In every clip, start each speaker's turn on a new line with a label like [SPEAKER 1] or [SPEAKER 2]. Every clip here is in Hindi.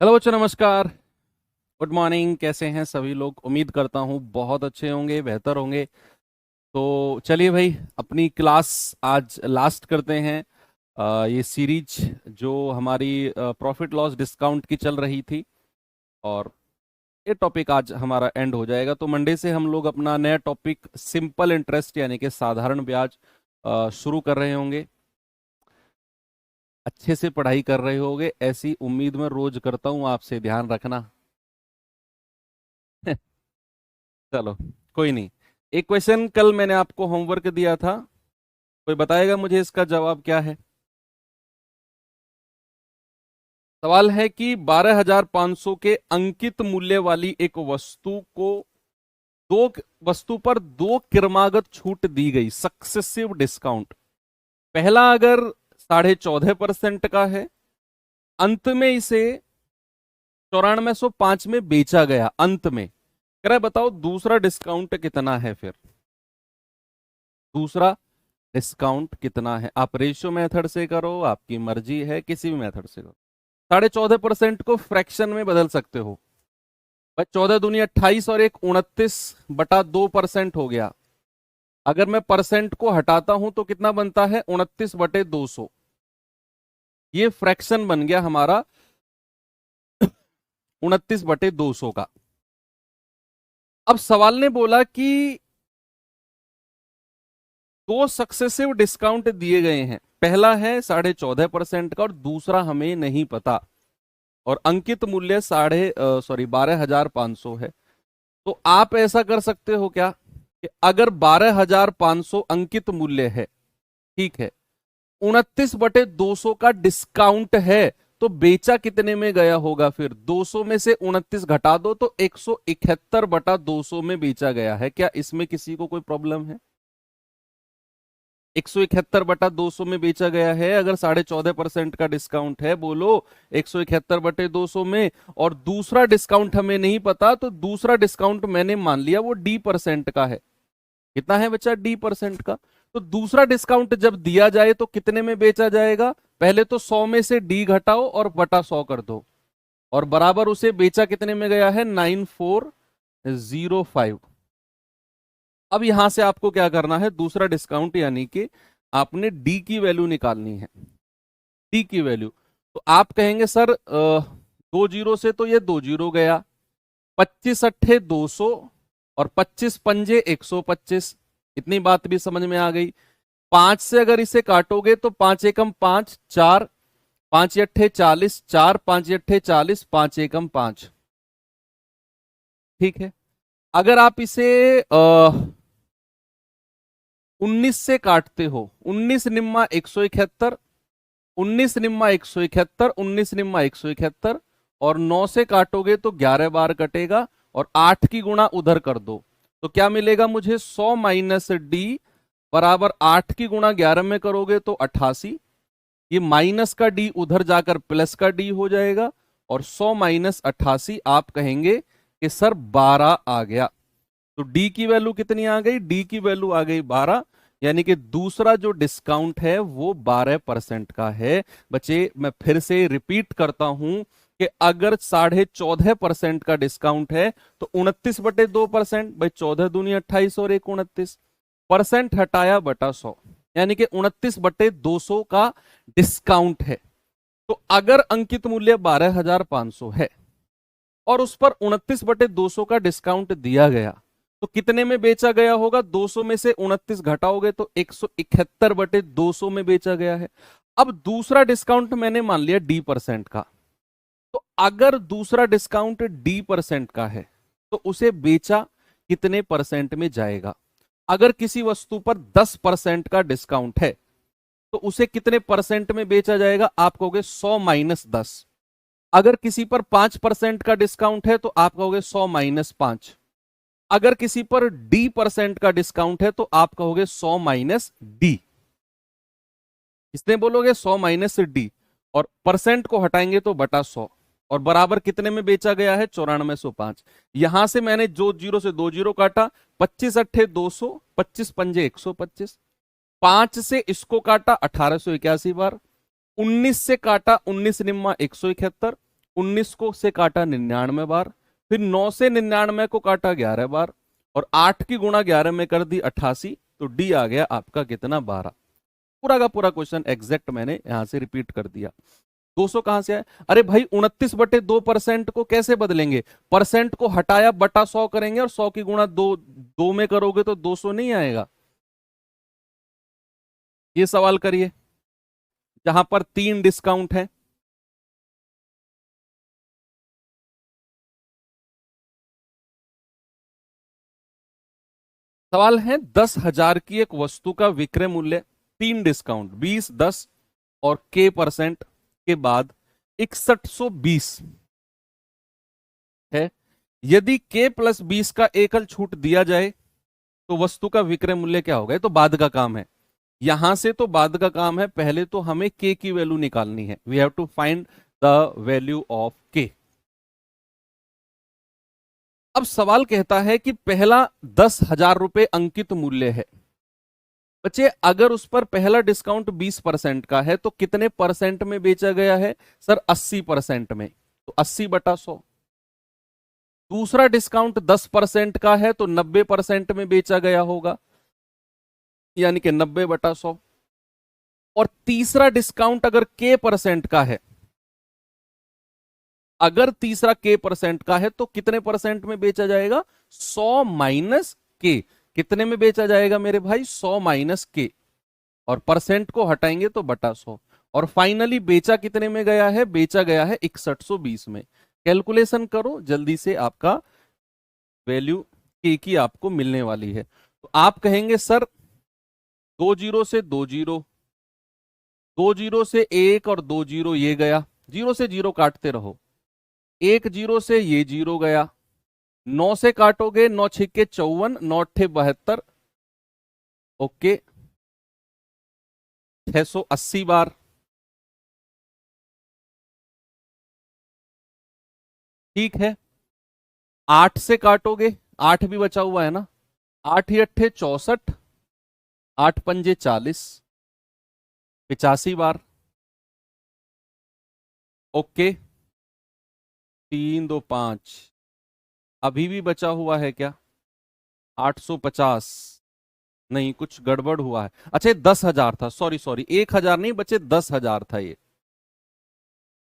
[SPEAKER 1] हेलो बच्चों, नमस्कार। Good morning. कैसे हैं सभी लोग? उम्मीद करता हूँ बहुत अच्छे होंगे, बेहतर होंगे। तो चलिए भाई, अपनी क्लास आज लास्ट करते हैं। ये सीरीज जो हमारी प्रॉफिट लॉस डिस्काउंट की चल रही थी, और ये टॉपिक आज हमारा एंड हो जाएगा। तो मंडे से हम लोग अपना नया टॉपिक सिंपल इंटरेस्ट यानी कि साधारण ब्याज शुरू कर रहे होंगे। अच्छे से पढ़ाई कर रहे होंगे, ऐसी उम्मीद मैं रोज करता हूँ आपसे। ध्यान रखना। चलो, कोई नहीं। एक क्वेश्चन कल मैंने आपको होमवर्क दिया था, कोई बताएगा मुझे इसका जवाब क्या है? सवाल है कि 12,500 के अंकित मूल्य वाली एक वस्तु को दो वस्तु पर दो क्रमागत छूट दी गई, सक्सेसिव डिस्काउंट। पहला अगर 14.5% का है, अंत में इसे 9405 में बेचा गया, अंत में। कह रहा है बताओ दूसरा डिस्काउंट कितना है। फिर दूसरा डिस्काउंट कितना है? आप रेशियो मेथड से करो, आपकी मर्जी है, किसी भी मेथड से करो। 14.5% को फ्रैक्शन में बदल सकते हो भाई। 14 दूनी 28 और एक 29/2% हो गया। अगर मैं परसेंट को हटाता हूं तो कितना बनता है? 29/200। ये फ्रैक्शन बन गया हमारा 29/200 का। अब सवाल ने बोला कि दो सक्सेसिव डिस्काउंट दिए गए हैं, पहला है 14.5% का और दूसरा हमें नहीं पता, और अंकित मूल्य 12,500 है। तो आप ऐसा कर सकते हो क्या कि अगर 12,500 अंकित मूल्य है, ठीक है, 29/200 का डिस्काउंट है, तो बेचा कितने में गया होगा? फिर 200 में से 29 घटा दो तो 171/200 में बेचा गया है। क्या इसमें किसी को कोई प्रॉब्लम है? 171/200 में बेचा गया है अगर 14.5% का डिस्काउंट है, बोलो। 171/200 में, और दूसरा डिस्काउंट हमें नहीं पता, तो दूसरा डिस्काउंट मैंने मान लिया वो D% का है। कितना है बच्चा? D% का। तो दूसरा डिस्काउंट जब दिया जाए तो कितने में बेचा जाएगा? पहले तो 100 में से D घटाओ और बटा 100 कर दो, और बराबर उसे बेचा कितने में गया है? 9405। अब यहां से आपको क्या करना है? दूसरा डिस्काउंट यानी कि आपने डी की वैल्यू निकालनी है। डी की वैल्यू, तो आप कहेंगे सर 2 जीरो से तो ये 2 जीरो गया, 25 अट्ठे 200 और 25 पंजे 125। इतनी बात भी समझ में आ गई। 5 से अगर इसे काटोगे तो 5 एकम 5, 4, 5 अट्ठे 40, 4 5 अट्ठे 40, 5 एकम 5। ठीक है। अगर आप इसे 19 से काटते हो, 19 निम्मा 171, 19 निम्मा 171, 19 निम्मा 171, और 9 से काटोगे तो 11 बार कटेगा, और 8 की गुणा उधर कर दो तो क्या मिलेगा मुझे? 100 माइनस डी बराबर 8 की गुणा 11 में करोगे तो 88। ये माइनस का डी उधर जाकर प्लस का डी हो जाएगा, और 100 माइनस 88 आप कहेंगे कि सर 12 आ गया। तो डी की वैल्यू कितनी आ गई? डी की वैल्यू आ गई 12। यानी कि दूसरा जो डिस्काउंट है वो 12% का है। बच्चे, मैं फिर से रिपीट करता हूं कि अगर 14.5% का डिस्काउंट है तो 29/2%, भाई 14 दूनी 28 और एक 29, परसेंट हटाया बटा 100, यानी कि 29/200 का डिस्काउंट है। तो अगर अंकित मूल्य 12,500 है और उस पर 29/200 का डिस्काउंट दिया गया, तो कितने में बेचा गया होगा? 200 में से 29 घटाओगे तो 171/200 में बेचा गया है। अब दूसरा डिस्काउंट मैंने मान लिया D% का। तो अगर दूसरा डिस्काउंट D% का है तो उसे बेचा कितने परसेंट में जाएगा? अगर किसी वस्तु पर 10% का डिस्काउंट है तो उसे कितने परसेंट में बेचा जाएगा? आप कहोगे 100 माइनस 10। अगर किसी पर 5% का डिस्काउंट है तो आप कहोगे 100 माइनस 5। अगर किसी पर D% का डिस्काउंट है तो आप कहोगे 100 माइनस डी। किसने बोलोगे? 100 माइनस डी, और परसेंट को हटाएंगे तो बटा 100, और बराबर कितने में बेचा गया है? 9405। यहां से मैंने जो जीरो से 2 जीरो काटा, 25 अट्ठे 200, 25 पंजे 125, 5 से इसको काटा 1881 बार, 19 से काटा 19 निम्मा 171, 19 को से काटा 99 बार, फिर 9 से 99 को काटा 11 बार, और 8 की गुणा 11 में कर दी 88, तो डी आ गया आपका कितना, 12। पूरा का पूरा क्वेश्चन एग्जैक्ट मैंने यहां से रिपीट कर दिया। 200 कहां से आया? अरे भाई 29/2% को कैसे बदलेंगे? परसेंट को हटाया बटा 100 करेंगे, और 100 की गुणा दो में करोगे तो 200 नहीं आएगा। ये सवाल करिए जहां पर 3 डिस्काउंट है। सवाल है 10,000 की एक वस्तु का विक्रय मूल्य, 3 डिस्काउंट 20, 10 और के परसेंट के बाद 6120 है। यदि के प्लस 20 का एकल छूट दिया जाए तो वस्तु का विक्रय मूल्य क्या होगा? ये तो बाद का काम है, यहां से तो बाद का काम है, पहले तो हमें के की वैल्यू निकालनी है। We have to find the value of K. अब सवाल कहता है कि पहला 10,000 रुपए अंकित मूल्य है। बच्चे अगर उस पर पहला डिस्काउंट 20% का है तो कितने परसेंट में बेचा गया है? सर 80% में, तो 80/100। दूसरा डिस्काउंट 10% का है तो 90% में बेचा गया होगा, यानी कि 90/100। और तीसरा डिस्काउंट अगर के परसेंट का है, अगर तीसरा के परसेंट का है तो कितने परसेंट में बेचा जाएगा? 100 माइनस के। कितने में बेचा जाएगा मेरे भाई? 100 माइनस के, और परसेंट को हटाएंगे तो बटा 100। और फाइनली बेचा कितने में गया है? बेचा गया है 6120 में। कैलकुलेशन करो जल्दी से, आपका वैल्यू के की आपको मिलने वाली है। तो आप कहेंगे सर 2 जीरो से 2 जीरो, 2 जीरो से 1 और 2 जीरो ये गया, जीरो से जीरो काटते रहो, 1 जीरो से ये जीरो गया, 9 से काटोगे 9 छिक्के 54, 9 अट्ठे 72, ओके 680 बार। ठीक है, 8 से काटोगे, 8 भी बचा हुआ है ना, 8 ही अट्ठे 64, 8 पंजे 40, 85 बार, ओके 3 2 5। अभी भी बचा हुआ है क्या? 850, नहीं कुछ गड़बड़ हुआ है। अच्छा 10,000 था, सॉरी सॉरी, 1,000 नहीं बचे, 10,000 था ये,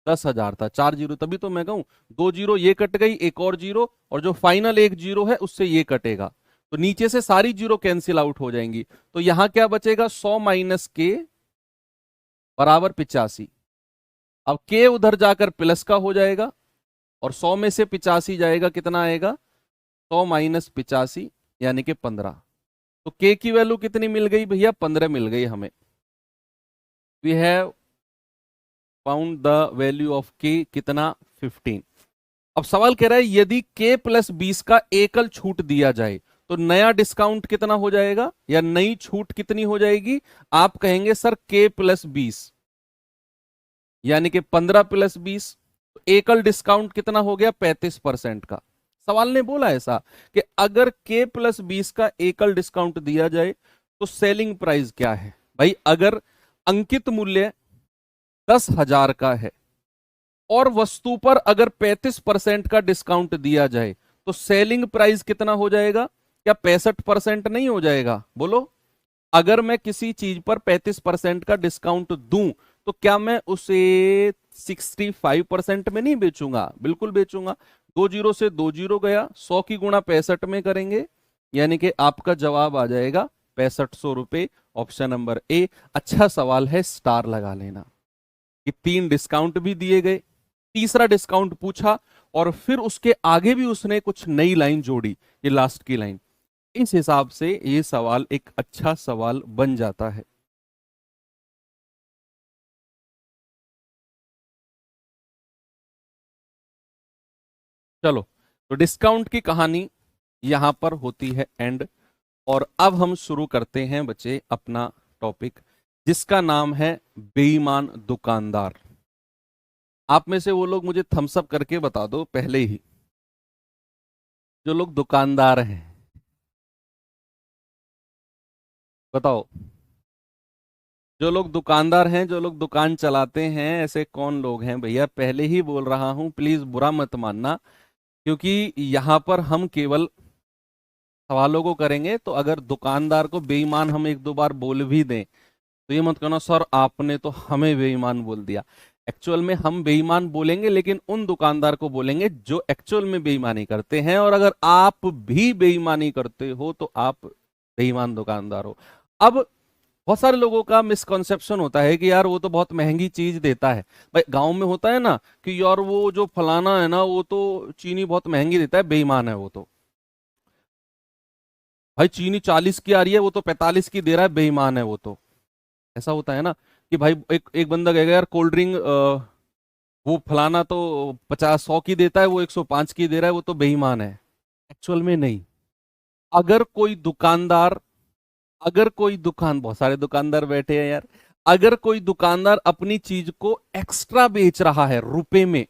[SPEAKER 1] 10,000 था, 4 जीरो, तभी तो मैं कहूं 2 जीरो ये कट गई, एक और जीरो, और जो फाइनल एक जीरो है उससे ये कटेगा, तो नीचे से सारी जीरो कैंसिल आउट हो जाएंगी। तो यहां क्या बचेगा? 100 माइनस के बराबर 85। अब के उधर जाकर प्लस का हो जाएगा, और 100 में से 85 जाएगा, कितना आएगा? 100 माइनस 85 यानी कि 15। तो के की वैल्यू कितनी मिल गई भैया? 15 मिल गई हमें। We have found the value of K, कितना? 15। अब सवाल कह रहा है यदि के प्लस 20 का एकल छूट दिया जाए तो नया डिस्काउंट कितना हो जाएगा, या नई छूट कितनी हो जाएगी? आप कहेंगे सर के प्लस 20 यानी कि 15 प्लस 20, तो एकल डिस्काउंट कितना हो गया? 35% का। सवाल ने बोला ऐसा कि अगर के प्लस 20 का एकल डिस्काउंट दिया जाए तो सेलिंग प्राइस क्या है? भाई अगर अंकित मूल्य 10,000 का है और वस्तु पर अगर 35% का डिस्काउंट दिया जाए तो सेलिंग प्राइस कितना हो जाएगा? क्या 65% नहीं हो जाएगा? बोलो, अगर मैं किसी चीज पर 35% का डिस्काउंट दूं तो क्या मैं उसे 65% में नहीं बेचूंगा? बिल्कुल बेचूंगा। 2 जीरो से 2 जीरो गया, 100 की गुणा 65 में करेंगे, यानी कि आपका जवाब आ जाएगा 6500 रुपए। Option number A. अच्छा सवाल है, स्टार लगा लेना कि 3 डिस्काउंट भी दिए गए, तीसरा डिस्काउंट पूछा, और फिर उसके आगे भी उसने कुछ नई लाइन जोड़ी, ये लास्ट की लाइन। इस हिसाब से ये सवाल एक अच्छा सवाल बन जाता है। चलो, तो डिस्काउंट की कहानी यहां पर होती है एंड, और अब हम शुरू करते हैं बच्चे अपना टॉपिक, जिसका नाम है बेईमान दुकानदार। आप में से वो लोग मुझे थम्स अप करके बता दो पहले ही, जो लोग दुकानदार हैं, बताओ। जो लोग दुकानदार हैं, जो लोग दुकान चलाते हैं, ऐसे कौन लोग हैं भैया? पहले ही बोल रहा हूं, प्लीज बुरा मत मानना, क्योंकि यहां पर हम केवल सवालों को करेंगे। तो अगर दुकानदार को बेईमान हम एक दो बार बोल भी दें तो ये मत कहना सर आपने तो हमें बेईमान बोल दिया। एक्चुअल में हम बेईमान बोलेंगे, लेकिन उन दुकानदार को बोलेंगे जो एक्चुअल में बेईमानी करते हैं। और अगर आप भी बेईमानी करते हो तो आप बेईमान दुकानदार हो। अब बहुत सारे लोगों का मिसकॉन्सेप्शन होता है कि यार वो तो बहुत महंगी चीज देता है। भाई गांव में होता है ना कि यार वो जो फलाना है ना वो तो चीनी बहुत महंगी देता है, बेईमान है वो तो। भाई चीनी 40 की आ रही है, वो तो 45 की दे रहा है, बेईमान है वो तो। ऐसा होता है ना कि भाई एक एक बंदा कहेगा यार कोल्ड ड्रिंक वो फलाना तो 50-100 की देता है, वो 105 की दे रहा है, वो तो बेईमान है। एक्चुअल में नहीं। अगर कोई दुकानदार अगर कोई दुकान बहुत सारे दुकानदार बैठे हैं यार, अगर कोई दुकानदार अपनी चीज को एक्स्ट्रा बेच रहा है रुपए में,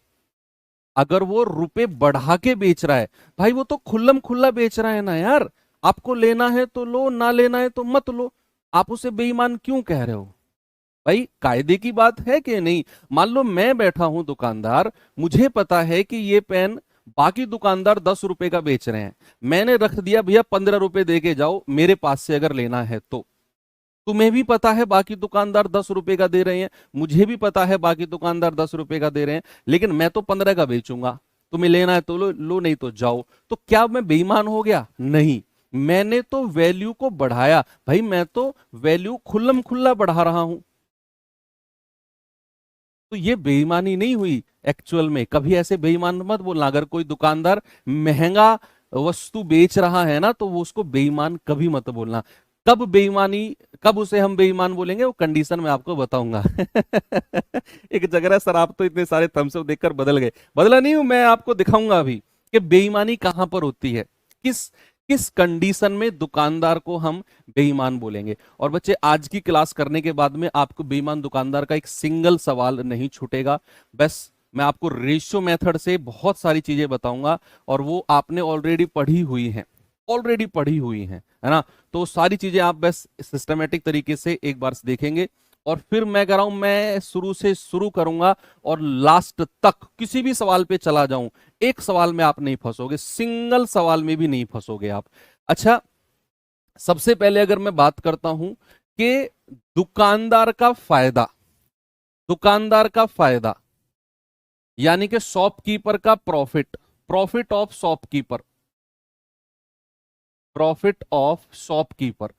[SPEAKER 1] अगर वो रुपए बढ़ा के बेच रहा है, भाई वो तो खुल्लम खुल्ला बेच रहा है ना यार। आपको लेना है तो लो, ना लेना है तो मत लो। आप उसे बेईमान क्यों कह रहे हो? भाई कायदे की बात है कि नहीं? मान लो मैं बैठा हूं दुकानदार, मुझे पता है कि ये पेन बाकी दुकानदार 10 रुपए का बेच रहे हैं, मैंने रख दिया भैया 15 रुपए दे के जाओ मेरे पास से अगर लेना है तो। तुम्हें भी पता है बाकी दुकानदार 10 रुपए का दे रहे हैं, मुझे भी पता है बाकी दुकानदार 10 रुपए का दे रहे हैं, लेकिन मैं तो 15 का बेचूंगा। तुम्हें लेना है तो लो, लो नहीं तो जाओ। तो क्या मैं बेईमान हो गया? नहीं। मैंने तो वैल्यू को बढ़ाया, भाई मैं तो वैल्यू खुल्लम खुल्ला बढ़ा रहा हूं। तो ये बेईमानी नहीं हुई। एक्चुअल में कभी ऐसे बेईमान मत बोलना। अगर कोई दुकानदार महंगा वस्तु बेच रहा है ना तो वो उसको बेईमान कभी मत बोलना। कब बेईमानी, कब उसे हम बेईमान बोलेंगे वो कंडीशन मैं आपको बताऊंगा। एक जगह सर आप तो इतने सारे थम्स अप देखकर बदल गए। बदला नहीं हूं मैं, आपको दिखाऊंगा अभी कि बेईमानी कहां पर होती है, किस किस कंडीशन में दुकानदार को हम बेईमान बोलेंगे। और बच्चे आज की क्लास करने के बाद में आपको बेईमान दुकानदार का एक सिंगल सवाल नहीं छूटेगा। बस मैं आपको रेशियो मेथड से बहुत सारी चीजें बताऊंगा, और वो आपने ऑलरेडी पढ़ी हुई हैं, ऑलरेडी पढ़ी हुई हैं, है ना। तो सारी चीजें आप बस सिस्टमेटिक तरीके से एक बार से देखेंगे। और फिर मैं कह रहा हूं मैं शुरू से शुरू करूंगा और लास्ट तक किसी भी सवाल पे चला जाऊं, एक सवाल में आप नहीं फंसोगे, सिंगल सवाल में भी नहीं फंसोगे आप। अच्छा, सबसे पहले अगर मैं बात करता हूं कि दुकानदार का फायदा, दुकानदार का फायदा यानी कि शॉपकीपर का profit, profit of shopkeeper, profit of shopkeeper,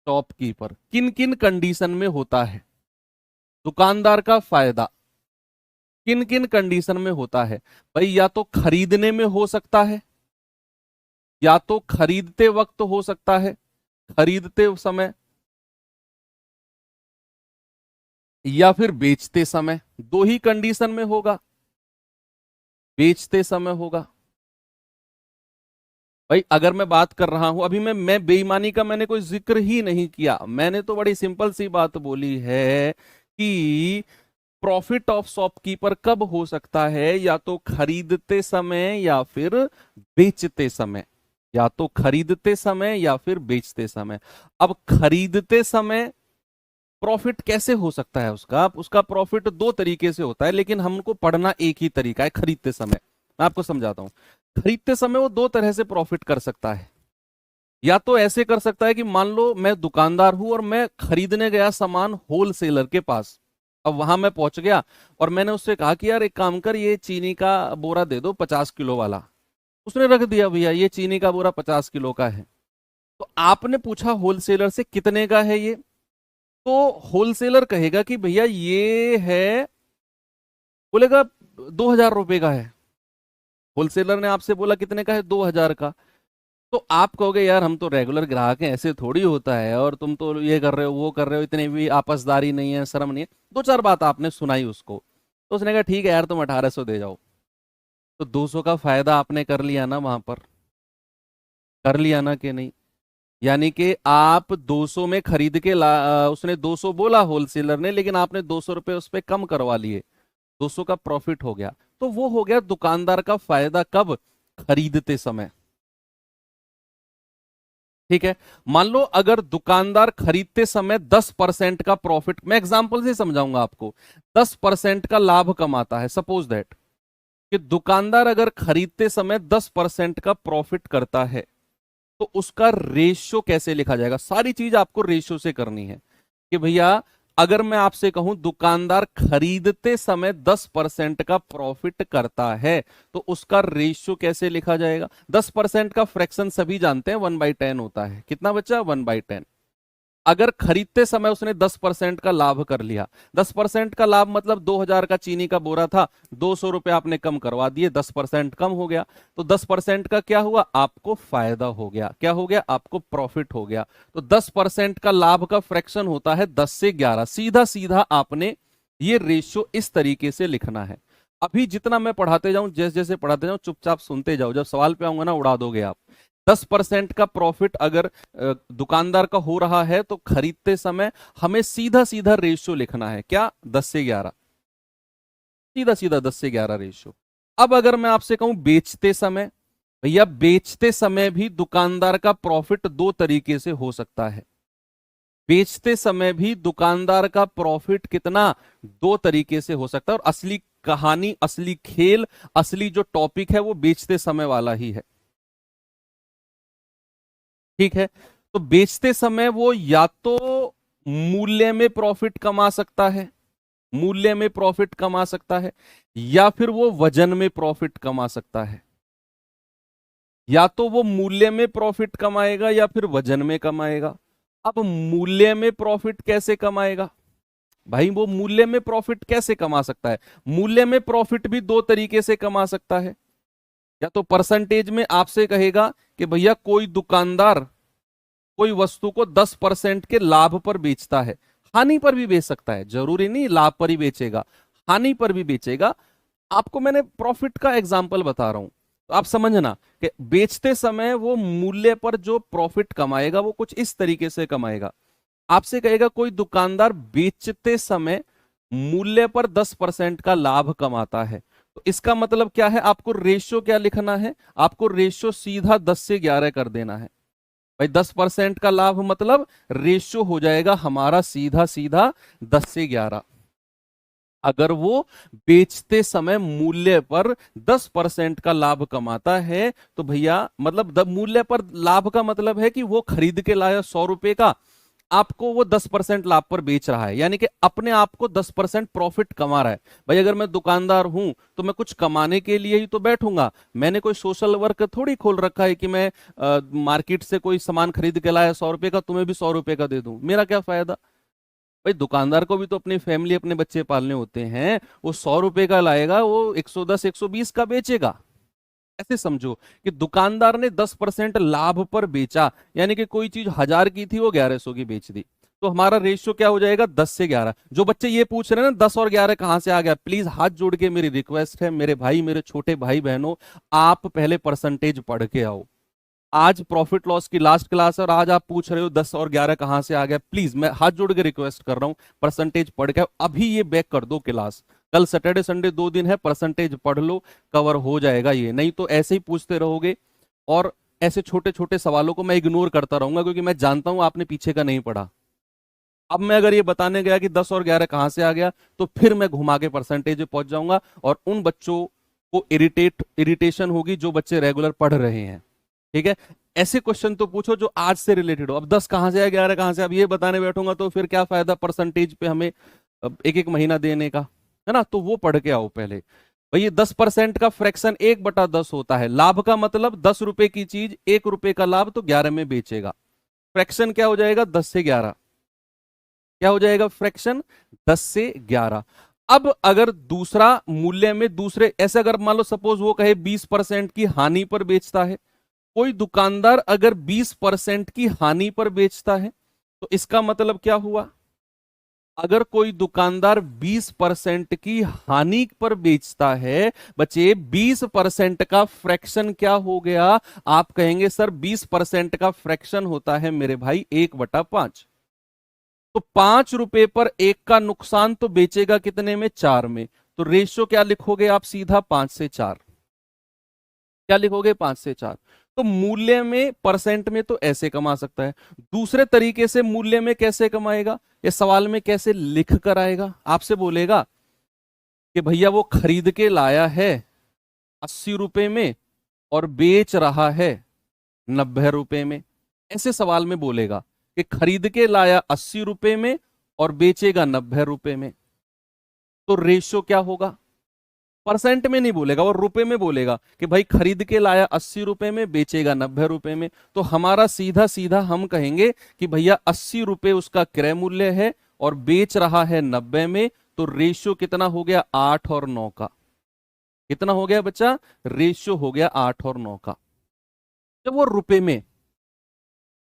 [SPEAKER 1] shopkeeper किन किन कंडीशन में होता है? दुकानदार का फायदा किन किन कंडीशन में होता है? भाई या तो खरीदने में हो सकता है, या तो खरीदते वक्त हो सकता है, खरीदते समय, या फिर बेचते समय। दो ही कंडीशन में होगा, बेचते समय होगा। भाई अगर मैं बात कर रहा हूं अभी मैं बेईमानी का मैंने कोई जिक्र ही नहीं किया, मैंने तो बड़ी सिंपल सी बात बोली है कि प्रॉफिट ऑफ शॉपकीपर कब हो सकता है? या तो खरीदते समय या फिर बेचते समय, या तो खरीदते समय या फिर बेचते समय। अब खरीदते समय प्रॉफिट कैसे हो सकता है उसका? उसका प्रॉफिट दो तरीके से होता है, लेकिन हमको पढ़ना एक ही तरीका है खरीदते समय। मैं आपको समझाता हूं। खरीदते समय वो दो तरह से प्रॉफिट कर सकता है। या तो ऐसे कर सकता है कि मान लो मैं दुकानदार हूं और मैं खरीदने गया सामान होलसेलर के पास। अब वहां मैं पहुंच गया और मैंने उससे कहा कि यार एक काम कर, ये चीनी का बोरा दे दो 50 किलो वाला। उसने रख दिया, भैया ये चीनी का बोरा 50 किलो का है। तो आपने पूछा होलसेलर से कितने का है ये, तो होलसेलर कहेगा कि भैया ये है, बोलेगा 2,000 रुपए का है। होलसेलर ने आपसे बोला कितने का है? 2,000 का। तो आप कहोगे यार हम तो रेगुलर ग्राहक हैं, ऐसे थोड़ी होता है, और तुम तो ये कर रहे हो वो कर रहे हो, इतनी भी आपसदारी नहीं है, शर्म नहीं है। दो चार बात आपने सुनाई उसको, तो उसने कहा ठीक है यार तुम 1,800 दे जाओ। तो 200 का फायदा आपने कर लिया ना वहां पर, कर लिया ना कि नहीं? यानी कि आप 200 में खरीद के उसने 200 बोला होलसेलर ने, लेकिन आपने 200 रुपए उस पर कम करवा लिए, 200 का प्रॉफिट हो गया। तो वो हो गया दुकानदार का फायदा। कब? खरीदते समय। ठीक है। मान लो अगर दुकानदार खरीदते समय 10% का प्रॉफिट, मैं एग्जांपल से समझाऊंगा आपको, 10% का लाभ कमाता है, सपोज दैट कि दुकानदार अगर खरीदते समय 10% का प्रॉफिट करता है, तो उसका रेशियो कैसे लिखा जाएगा? सारी चीज आपको रेशियो से करनी है कि भैया अगर मैं आपसे कहूं दुकानदार खरीदते समय 10% का प्रॉफिट करता है, तो उसका रेशियो कैसे लिखा जाएगा? 10% का फ्रैक्शन सभी जानते हैं 1/10 होता है। कितना बचा? 1/10। अगर खरीदते समय उसने 10% का लाभ कर लिया, 10% का लाभ मतलब 2000 का चीनी का बोरा था, 200 रुपए आपने कम करवा दिए, 10% कम हो गया, तो 10% का क्या हुआ? आपको फायदा हो गया। क्या हो गया? आपको प्रॉफिट हो गया। तो 10% का लाभ का फ्रैक्शन होता है 10 से 11। सीधा सीधा आपने ये रेशियो इस तरीके से लिखना है। अभी जितना मैं पढ़ाते जाऊं, जैसे जैसे पढ़ाते जाऊं, चुपचाप सुनते जाओ, जब सवाल पे आऊंगा ना उड़ा दोगे आप। 10% का प्रॉफिट अगर दुकानदार का हो रहा है, तो खरीदते समय हमें सीधा सीधा रेशियो लिखना है। क्या? 10 से 11, सीधा सीधा 10 से 11 रेशियो। अब अगर मैं आपसे कहूं बेचते समय, भैया बेचते समय भी दुकानदार का प्रॉफिट दो तरीके से हो सकता है। बेचते समय भी दुकानदार का प्रॉफिट कितना? दो तरीके से हो सकता है। और असली कहानी, असली खेल, असली जो टॉपिक है वो बेचते समय वाला ही है। ठीक है। तो बेचते समय वो या तो मूल्य में प्रॉफिट कमा सकता है, मूल्य में प्रॉफिट कमा सकता है, या फिर वो वजन में प्रॉफिट कमा सकता है। या तो वो मूल्य में प्रॉफिट कमाएगा या फिर वजन में कमाएगा। अब मूल्य में प्रॉफिट कैसे कमाएगा? भाई वो मूल्य में प्रॉफिट कैसे कमा सकता है? मूल्य में प्रॉफिट भी दो तरीके से कमा सकता है। या तो परसेंटेज में आपसे कहेगा कि भैया कोई दुकानदार कोई वस्तु को 10% के लाभ पर बेचता है, हानि पर भी बेच सकता है, जरूरी नहीं लाभ पर ही बेचेगा, हानि पर भी बेचेगा। आपको मैंने प्रॉफिट का एग्जांपल बता रहा हूं, तो आप समझना कि बेचते समय वो मूल्य पर जो प्रॉफिट कमाएगा वो कुछ इस तरीके से कमाएगा। आपसे कहेगा कोई दुकानदार बेचते समय मूल्य पर 10% का लाभ कमाता है, तो इसका मतलब क्या है? आपको रेशियो क्या लिखना है? आपको रेशियो सीधा 10 से 11 कर देना है। भाई 10% का लाभ मतलब रेशियो हो जाएगा हमारा सीधा सीधा 10 से 11। अगर वो बेचते समय मूल्य पर 10% का लाभ कमाता है, तो भैया मतलब मूल्य पर लाभ का मतलब है कि वो खरीद के लाया 100 रुपए का, आपको वो 10% लाभ पर बेच रहा है, यानी कि अपने आप को 10% प्रॉफिट कमा रहा है। भाई अगर मैं दुकानदार हूं तो मैं कुछ कमाने के लिए ही तो बैठूंगा। मैंने कोई सोशल वर्क थोड़ी खोल रखा है कि मैं मार्केट से कोई सामान खरीद के लाया 100 रुपए का, तुम्हें भी 100 रुपए का दे दूं, मेरा क्या फायदा? भाई दुकानदार को भी तो अपनी फैमिली, अपने बच्चे पालने होते हैं। वो 100 रुपए का लाएगा, वो 110 120 का बेचेगा। ऐसे समझो कि दुकानदार ने 10% लाभ पर बेचा, यानी कि कोई चीज 1000 की थी वो 1100 की बेच दी। तो हमारा रेशियो क्या हो जाएगा? 10 से 11। जो बच्चे ये पूछ रहे हैं ना 10 और 11 कहां से आ गया, प्लीज हाथ जोड़ के मेरी रिक्वेस्ट है, मेरे भाई, मेरे छोटे भाई बहनों, आप पहले परसेंटेज पढ़ के आओ। आज प्रॉफिट लॉस की लास्ट क्लास है और आज आप पूछ रहे हो 10 और 11 कहां से आ गया। प्लीज मैं हाथ जोड़ के रिक्वेस्ट कर रहा हूं, परसेंटेज पढ़ के अभी ये बैक कर दो क्लास। कल सैटरडे संडे 2 दिन है, परसेंटेज पढ़ लो, कवर हो जाएगा ये। नहीं तो ऐसे ही पूछते रहोगे और ऐसे छोटे छोटे सवालों को मैं इग्नोर करता रहूंगा, क्योंकि मैं जानता हूं आपने पीछे का नहीं पढ़ा। अब मैं अगर ये बताने गया कि 10 और 11 कहां से आ गया, तो फिर मैं घुमा के परसेंटेज पे पहुंच जाऊंगा और उन बच्चों को इरिटेशन होगी जो बच्चे रेगुलर पढ़ रहे हैं। ठीक है। ऐसे क्वेश्चन तो पूछो जो आज से रिलेटेड हो। अब 10 कहां से आया, 11 कहां से, अब ये बताने बैठूंगा तो फिर क्या फायदा परसेंटेज पे हमें एक एक महीना देने का, है ना? तो वो पढ़ के आओ पहले। भाई ये 10% का फ्रैक्शन 1/10 होता है। लाभ का मतलब 10 रुपए की चीज 1 रुपए का लाभ तो 11 में बेचेगा। फ्रैक्शन क्या हो जाएगा? 10 से 11। क्या हो जाएगा फ्रैक्शन? 10 से 11। अब अगर दूसरा मूल्य में दूसरे, ऐसे अगर मान लो सपोज वो कहे 20% की हानि पर बेचता है, कोई दुकानदार अगर 20% की हानि पर बेचता है, तो इसका मतलब क्या हुआ? अगर कोई दुकानदार 20% की हानि पर बेचता है, बच्चे 20% का फ्रैक्शन क्या हो गया? आप कहेंगे सर 20% का फ्रैक्शन होता है मेरे भाई 1/5। तो 5 रुपए पर 1 का नुकसान तो बेचेगा कितने में? 4 में। तो रेशियो क्या लिखोगे आप? सीधा 5 से 4। क्या लिखोगे 5 से 4। तो मूल्य में परसेंट में तो ऐसे कमा सकता है, दूसरे तरीके से मूल्य में कैसे कमाएगा, ये सवाल में कैसे लिख कर आएगा, आपसे बोलेगा कि भैया वो खरीद के लाया है 80 रुपए में और बेच रहा है 90 रुपए में। ऐसे सवाल में बोलेगा कि खरीद के लाया 80 रुपए में और बेचेगा 90 रुपए में, तो रेशियो क्या होगा। परसेंट में नहीं बोलेगा, वो रुपए में बोलेगा कि भाई खरीद के लाया 80 रुपए में, बेचेगा 90 रुपए में। तो हमारा सीधा सीधा हम कहेंगे कि भैया 80 रुपए उसका क्रय मूल्य है और बेच रहा है 90 में, तो रेशियो कितना हो गया 8 और 9 का। कितना हो गया बच्चा, रेशियो हो गया 8 और 9 का। जब वो रुपए में,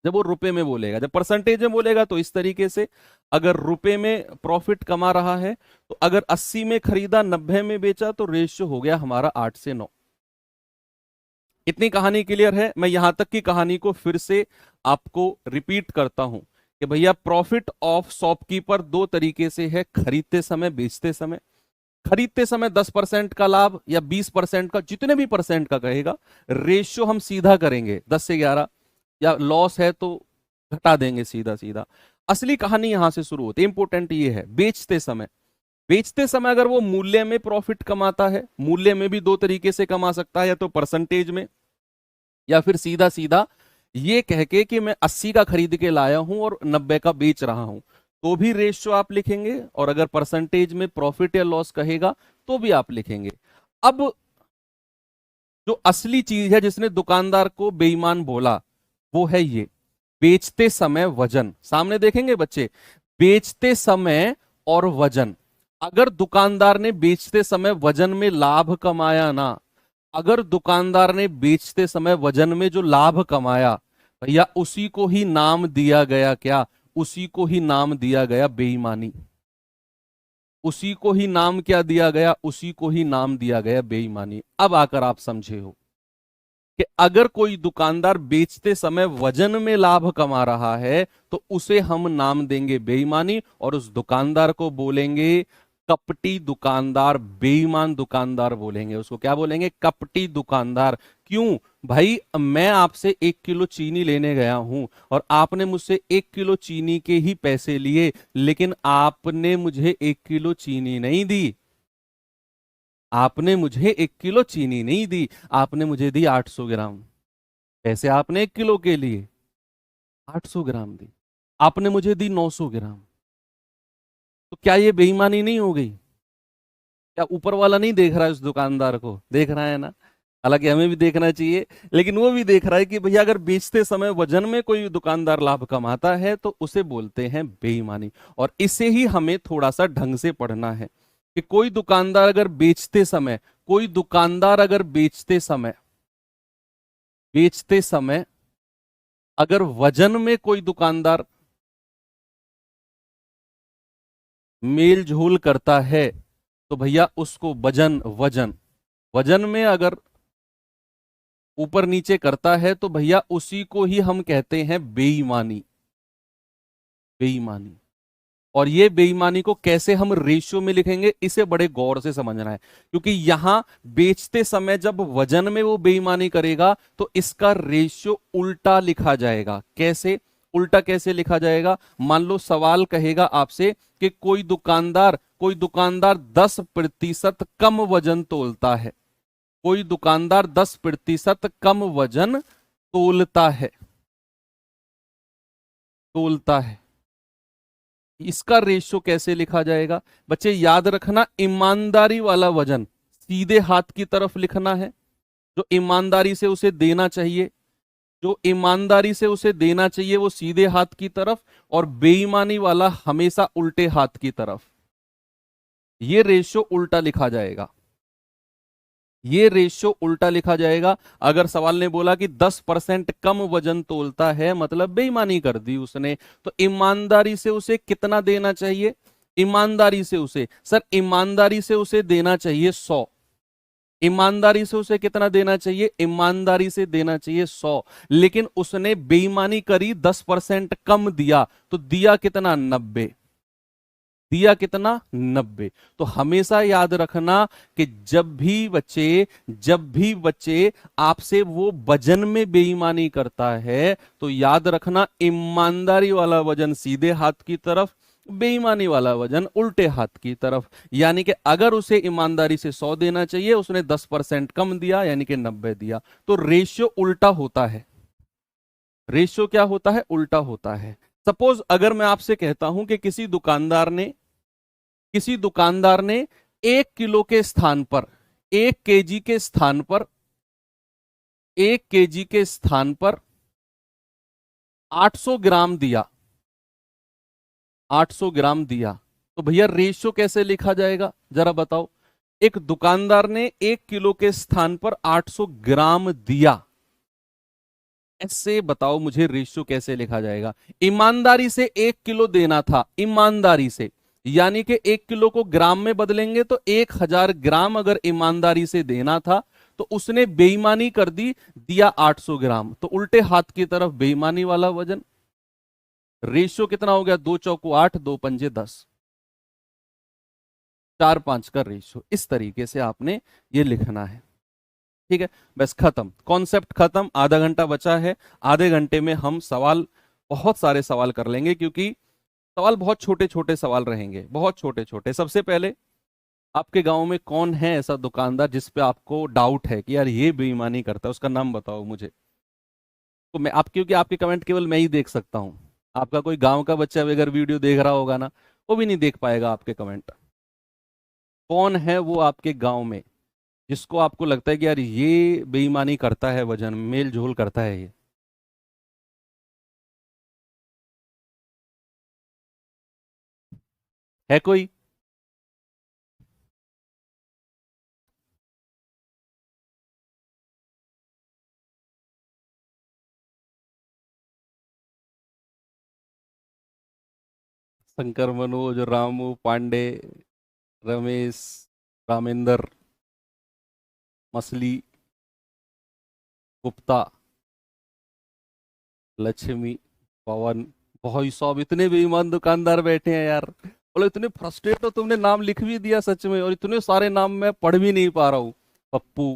[SPEAKER 1] जब वो रुपए में बोलेगा, जब परसेंटेज में बोलेगा तो इस तरीके से, अगर रुपए में प्रॉफिट कमा रहा है तो अगर 80 में खरीदा 90 में बेचा तो रेशियो हो गया हमारा 8 से 9। इतनी कहानी क्लियर है। मैं यहां तक की कहानी को फिर से आपको रिपीट करता हूं कि भैया प्रॉफिट ऑफ शॉपकीपर दो तरीके से है, खरीदते समय, बेचते समय। खरीदते समय 10% का लाभ या 20% का, जितने भी परसेंट का कहेगा, रेशियो हम सीधा करेंगे 10 से 11, या लॉस है तो घटा देंगे सीधा सीधा। असली कहानी यहां से शुरू होती है। इंपॉर्टेंट ये है, बेचते समय, बेचते समय अगर वो मूल्य में प्रॉफिट कमाता है, मूल्य में भी दो तरीके से कमा सकता है, या तो परसेंटेज में या फिर सीधा सीधा ये कह के कि मैं 80 का खरीद के लाया हूं और 90 का बेच रहा हूं, तो भी रेशियो आप लिखेंगे। और अगर परसेंटेज में प्रॉफिट या लॉस कहेगा तो भी आप लिखेंगे। अब जो असली चीज है जिसने दुकानदार को बेईमान बोला वो है ये, बेचते समय वजन। सामने देखेंगे बच्चे, बेचते समय और वजन। अगर दुकानदार ने बेचते समय वजन में लाभ कमाया ना, अगर दुकानदार ने बेचते समय वजन में जो लाभ कमाया, भैया उसी को ही नाम दिया गया क्या, उसी को ही नाम दिया गया बेईमानी। उसी को ही नाम क्या दिया गया, उसी को ही नाम दिया गया बेईमानी। अब आकर आप समझे हो कि अगर कोई दुकानदार बेचते समय वजन में लाभ कमा रहा है तो उसे हम नाम देंगे बेईमानी, और उस दुकानदार को बोलेंगे कपटी दुकानदार, बेईमान दुकानदार बोलेंगे उसको। क्या बोलेंगे, कपटी दुकानदार। क्यों भाई, मैं आपसे 1 किलो चीनी लेने गया हूं और आपने मुझसे 1 किलो चीनी के ही पैसे लिए, लेकिन आपने मुझे 1 किलो चीनी नहीं दी। आपने मुझे 1 किलो चीनी नहीं दी, आपने मुझे दी 800 ग्राम। पैसे आपने 1 किलो के लिए 800 ग्राम दी, आपने मुझे दी 900 ग्राम। तो क्या ये बेईमानी नहीं हो गई? क्या ऊपर वाला नहीं देख रहा है उस दुकानदार को? देख रहा है ना, हालांकि हमें भी देखना चाहिए, लेकिन वो भी देख रहा है कि भैया अगर बेचते समय वजन में कोई दुकानदार लाभ कमाता है तो उसे बोलते हैं बेईमानी। और इसे ही हमें थोड़ा सा ढंग से पढ़ना है कि कोई दुकानदार अगर बेचते समय, कोई दुकानदार अगर बेचते समय अगर वजन में कोई दुकानदार मेल झोल करता है तो भैया उसको वजन वजन में अगर ऊपर नीचे करता है तो भैया उसी को ही हम कहते हैं बेईमानी। बेईमानी। और ये बेईमानी को कैसे हम रेशियो में लिखेंगे, इसे बड़े गौर से समझना है, क्योंकि यहां बेचते समय जब वजन में वो बेईमानी करेगा तो इसका रेशियो उल्टा लिखा जाएगा। कैसे उल्टा, कैसे लिखा जाएगा? मान लो सवाल कहेगा आपसे कि कोई दुकानदार 10% कम वजन तोलता है, कोई दुकानदार 10% कम वजन तोलता है, इसका रेशियो कैसे लिखा जाएगा? बच्चे याद रखना, ईमानदारी वाला वजन सीधे हाथ की तरफ लिखना है, जो ईमानदारी से उसे देना चाहिए, जो ईमानदारी से उसे देना चाहिए वो सीधे हाथ की तरफ, और बेईमानी वाला हमेशा उल्टे हाथ की तरफ। ये रेशियो उल्टा लिखा जाएगा, ये रेशियो उल्टा लिखा जाएगा। अगर सवाल ने बोला कि 10% कम वजन तोलता है, मतलब बेईमानी कर दी उसने, तो ईमानदारी से उसे कितना देना चाहिए? ईमानदारी से उसे, सर ईमानदारी से उसे देना चाहिए 100। ईमानदारी से उसे कितना देना चाहिए? ईमानदारी से देना चाहिए 100, लेकिन उसने बेईमानी करी, 10% कम दिया, तो दिया कितना? 90। दिया कितना 90। तो हमेशा याद रखना कि जब भी बच्चे आपसे वो वजन में बेईमानी करता है तो याद रखना ईमानदारी वाला वजन सीधे हाथ की तरफ, बेईमानी वाला वजन उल्टे हाथ की तरफ। यानी कि अगर उसे ईमानदारी से 100 देना चाहिए, उसने 10% कम दिया यानी कि 90 दिया। तो रेशियो उल्टा होता है। रेशियो क्या होता है? उल्टा होता है। सपोज अगर मैं आपसे कहता हूं कि किसी दुकानदार ने 1 किलो के स्थान पर 1 केजी के स्थान पर 1 केजी के स्थान पर 800 ग्राम दिया, 800 ग्राम दिया, तो भैया रेशियो कैसे लिखा जाएगा जरा बताओ। एक दुकानदार ने 1 किलो के स्थान पर 800 ग्राम दिया, ऐसे बताओ मुझे रेशियो कैसे लिखा जाएगा। ईमानदारी से 1 किलो देना था, ईमानदारी से, यानी कि 1 किलो को ग्राम में बदलेंगे तो 1000 ग्राम अगर ईमानदारी से देना था तो उसने बेईमानी कर दी, दिया 800 ग्राम, तो उल्टे हाथ की तरफ बेईमानी वाला वजन। रेशियो कितना हो गया? 2 चौको 8, 2 पंजे 10, 4 5 का रेशियो। इस तरीके से आपने ये लिखना है। ठीक है, बस खत्म, कॉन्सेप्ट खत्म। आधा घंटा बचा है, आधे घंटे में हम सवाल, बहुत सारे सवाल कर लेंगे, क्योंकि सवाल बहुत छोटे छोटे सवाल रहेंगे, बहुत छोटे छोटे। सबसे पहले, आपके गांव में कौन है ऐसा दुकानदार जिस पे आपको डाउट है कि यार ये बेईमानी करता है, उसका नाम बताओ मुझे। तो मैं आप, क्योंकि आपके कमेंट केवल मैं ही देख सकता हूं, आपका कोई गांव का बच्चा अगर वीडियो देख रहा होगा ना, वो भी नहीं देख पाएगा आपके कमेंट। कौन है वो आपके गांव में जिसको आपको लगता है कि यार ये बेईमानी करता है, वजन मेल जोल करता है ये? है कोई? शंकर, मनोज, रामू, पांडे, रमेश, रामेंद्र, मछली, गुप्ता, लक्ष्मी, पवन। भाई साहब, इतने बेईमान दुकानदार बैठे हैं यार। बोलो, इतने फ्रस्ट्रेट हो, तुमने नाम लिख भी दिया सच में, और इतने सारे नाम मैं पढ़ भी नहीं पा रहा हूँ। पप्पू,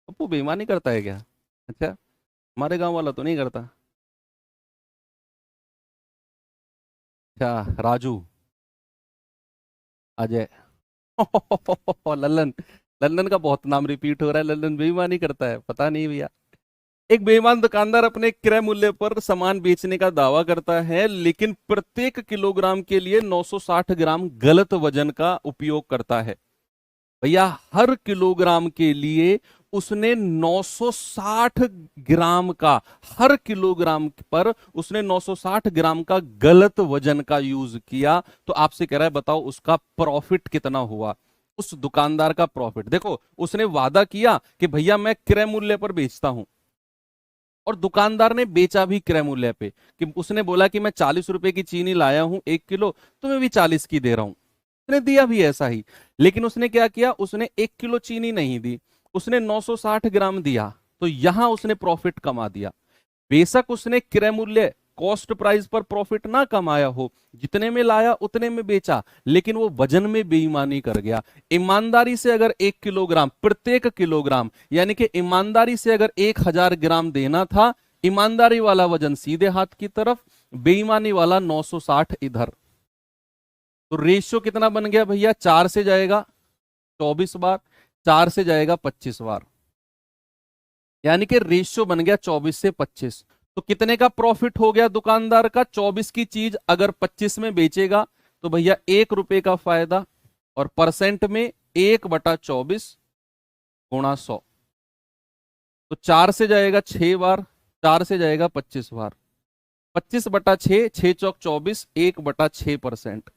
[SPEAKER 1] पप्पू बेईमानी करता है क्या? अच्छा, हमारे गांव वाला तो नहीं करता। अच्छा, राजू, अजय, लल्लन। लल्लन का बहुत नाम रिपीट हो रहा है। लल्लन बेईमानी करता है? पता नहीं भैया। एक बेईमान दुकानदार अपने क्रय मूल्य पर सामान बेचने का दावा करता है, लेकिन प्रत्येक किलोग्राम के लिए 960 ग्राम गलत वजन का उपयोग करता है। भैया, हर किलोग्राम के लिए उसने 960 ग्राम का, हर किलोग्राम पर उसने 960 ग्राम का गलत वजन का यूज किया। तो आपसे कह रहा है बताओ उसका प्रॉफिट कितना हुआ। उस दुकानदार का प्रॉफिट देखो, उसने वादा किया कि भैया मैं क्रय मूल्य पर बेचता हूं, और दुकानदार ने बेचा भी क्रय मूल्य पे, कि उसने बोला कि मैं 40 रुपए की चीनी लाया हूं 1 किलो, तो मैं भी 40 की दे रहा हूं। उसने दिया भी ऐसा ही, लेकिन उसने क्या किया, उसने 1 किलो चीनी नहीं दी, उसने 960 ग्राम दिया। तो यहां उसने प्रॉफिट कमा दिया। बेशक उसने क्रय मूल्य, कॉस्ट प्राइस पर प्रॉफिट ना कमाया हो, जितने में लाया उतने में बेचा, लेकिन वो वजन में बेईमानी कर गया। ईमानदारी से अगर 1 किलोग्राम, प्रत्येक किलोग्राम, यानी कि ईमानदारी से अगर 1000 ग्राम देना था, ईमानदारी वाला वजन सीधे हाथ की तरफ, बेईमानी वाला 960 इधर। तो रेशियो कितना बन गया भैया? 4 से जाएगा 24 बार, 4 से जाएगा 25 बार, यानी कि रेशियो बन गया 24 से 25। तो कितने का प्रॉफिट हो गया दुकानदार का? 24 की चीज अगर 25 में बेचेगा तो भैया 1 रुपए का फायदा, और परसेंट में 1/24 गुणा 100। तो 4 से जाएगा 6 बार, 4 से जाएगा 25 बार, 25/6, 6 चौक 24, 1/6%।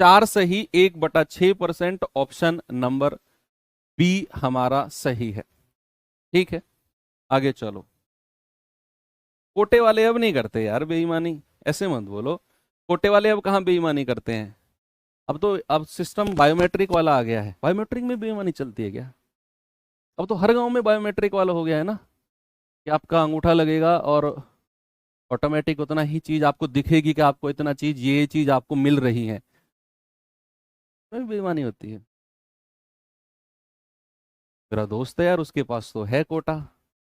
[SPEAKER 1] 4 सही, 1/6%। ऑप्शन नंबर बी हमारा सही है। ठीक है, आगे चलो। कोटे वाले अब नहीं करते यार बेईमानी, ऐसे मत बोलो। कोटे वाले अब कहाँ बेईमानी करते हैं? अब तो, अब सिस्टम बायोमेट्रिक वाला आ गया है। बायोमेट्रिक में बेईमानी चलती है क्या? अब तो हर गांव में बायोमेट्रिक वाला हो गया है ना, कि आपका अंगूठा लगेगा और ऑटोमेटिक उतना ही चीज आपको दिखेगी कि आपको इतना चीज, ये चीज आपको मिल रही है। में बेईमानी होती है। मेरा दोस्त है यार, उसके पास तो है कोटा,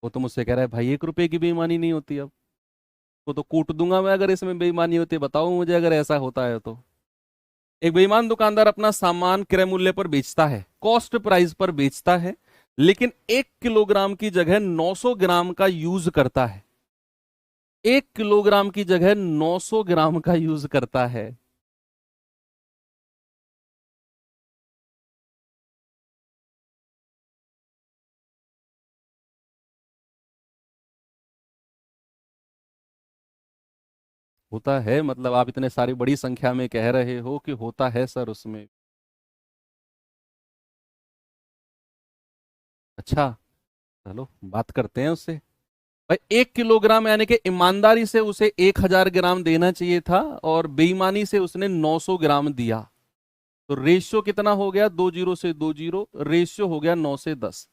[SPEAKER 1] वो तो मुझसे कह रहा है भाई 1 रुपए की बेईमानी नहीं होती, अब वो तो कूट दूंगा मैं अगर इसमें बेईमानी होती है, बताओ मुझे अगर ऐसा होता है तो। एक बेईमान दुकानदार अपना सामान क्रय मूल्य पर बेचता है, कॉस्ट प्राइस पर बेचता है, लेकिन 1 किलोग्राम की जगह 900 ग्राम का यूज करता है। 1 किलोग्राम की जगह 900 ग्राम का यूज करता है। होता है मतलब आप इतने सारी बड़ी संख्या में कह रहे हो कि होता है सर उसमें। अच्छा, चलो बात करते हैं उससे। भाई 1 किलोग्राम यानी कि ईमानदारी से उसे 1000 ग्राम देना चाहिए था, और बेईमानी से उसने 900 ग्राम दिया। तो रेशियो कितना हो गया, 2 0 से 2 0, रेशियो हो गया 9 से 10।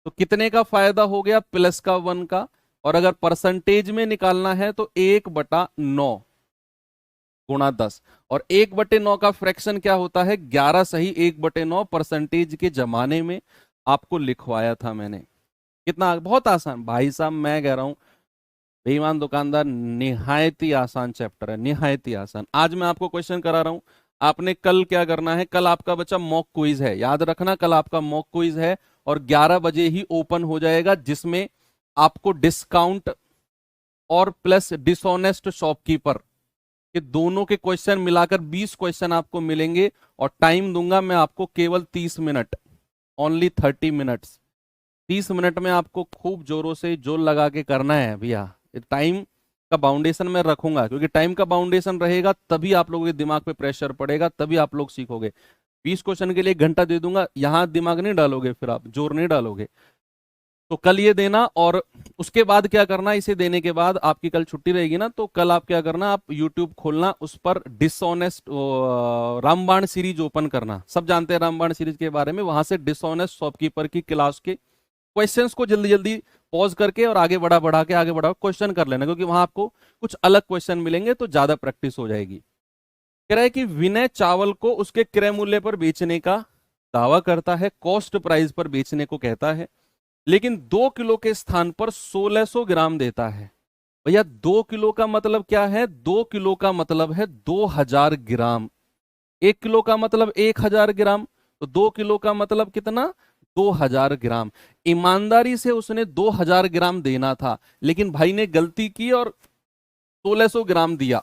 [SPEAKER 1] तो कितने का फायदा हो गया, +1 का। और अगर परसेंटेज में निकालना है तो 1/9 गुणा 10। और 1/9 का फ्रैक्शन क्या होता है, 11 सही 1/9 परसेंटेज के जमाने में आपको लिखवाया था मैंने। कितना बहुत आसान भाई साहब, मैं कह रहा हूं बेईमान दुकानदार निहायत ही आसान चैप्टर है, निहायत ही आसान। आज मैं आपको क्वेश्चन करा रहा हूं, आपने कल क्या करना है, कल आपका बच्चा मॉक क्विज है, याद रखना कल आपका मॉक क्विज है, और 11 बजे ही ओपन हो जाएगा, जिसमें आपको डिस्काउंट और प्लस डिसऑनेस्ट शॉपकीपर के दोनों के क्वेश्चन मिलाकर 20 क्वेश्चन आपको मिलेंगे। और टाइम दूंगा मैं आपको केवल 30 मिनट, ओनली 30 मिनट्स। 30 मिनट में आपको खूब जोरों से जोर लगा के करना है भैया। टाइम का बाउंडेशन मैं रखूंगा, क्योंकि टाइम का बाउंडेशन रहेगा तभी आप लोगों के दिमाग पे प्रेशर पड़ेगा, तभी आप लोग सीखोगे। 20 क्वेश्चन के लिए 1 घंटा दे दूंगा, यहां दिमाग नहीं डालोगे, फिर आप जोर नहीं डालोगे। तो कल ये देना, और उसके बाद क्या करना, इसे देने के बाद आपकी कल छुट्टी रहेगी ना, तो कल आप क्या करना, आप यूट्यूब खोलना, उस पर डिसऑनेस्ट रामबाण सीरीज ओपन करना। सब जानते हैं रामबाण सीरीज के बारे में, वहां से डिसऑनेस्ट शॉपकीपर की क्लास के क्वेश्चंस को जल्दी जल्दी पॉज करके और आगे बढ़ा बढ़ा के आगे बढ़ा क्वेश्चन कर लेना, क्योंकि वहां आपको कुछ अलग क्वेश्चन मिलेंगे तो ज्यादा प्रैक्टिस हो जाएगी। कह रहा है कि विनय चावल को उसके क्रय मूल्य पर बेचने का दावा करता है, कॉस्ट प्राइस पर बेचने को कहता है, लेकिन 2 किलो के स्थान पर 1600 ग्राम देता है। भैया 2 किलो का मतलब क्या है, 2 किलो का मतलब है 2000 ग्राम। 1 किलो का मतलब 1000 ग्राम, तो 2 किलो का मतलब कितना, 2000 ग्राम। ईमानदारी से उसने 2000 ग्राम देना था, लेकिन भाई ने गलती की और 1600 ग्राम दिया।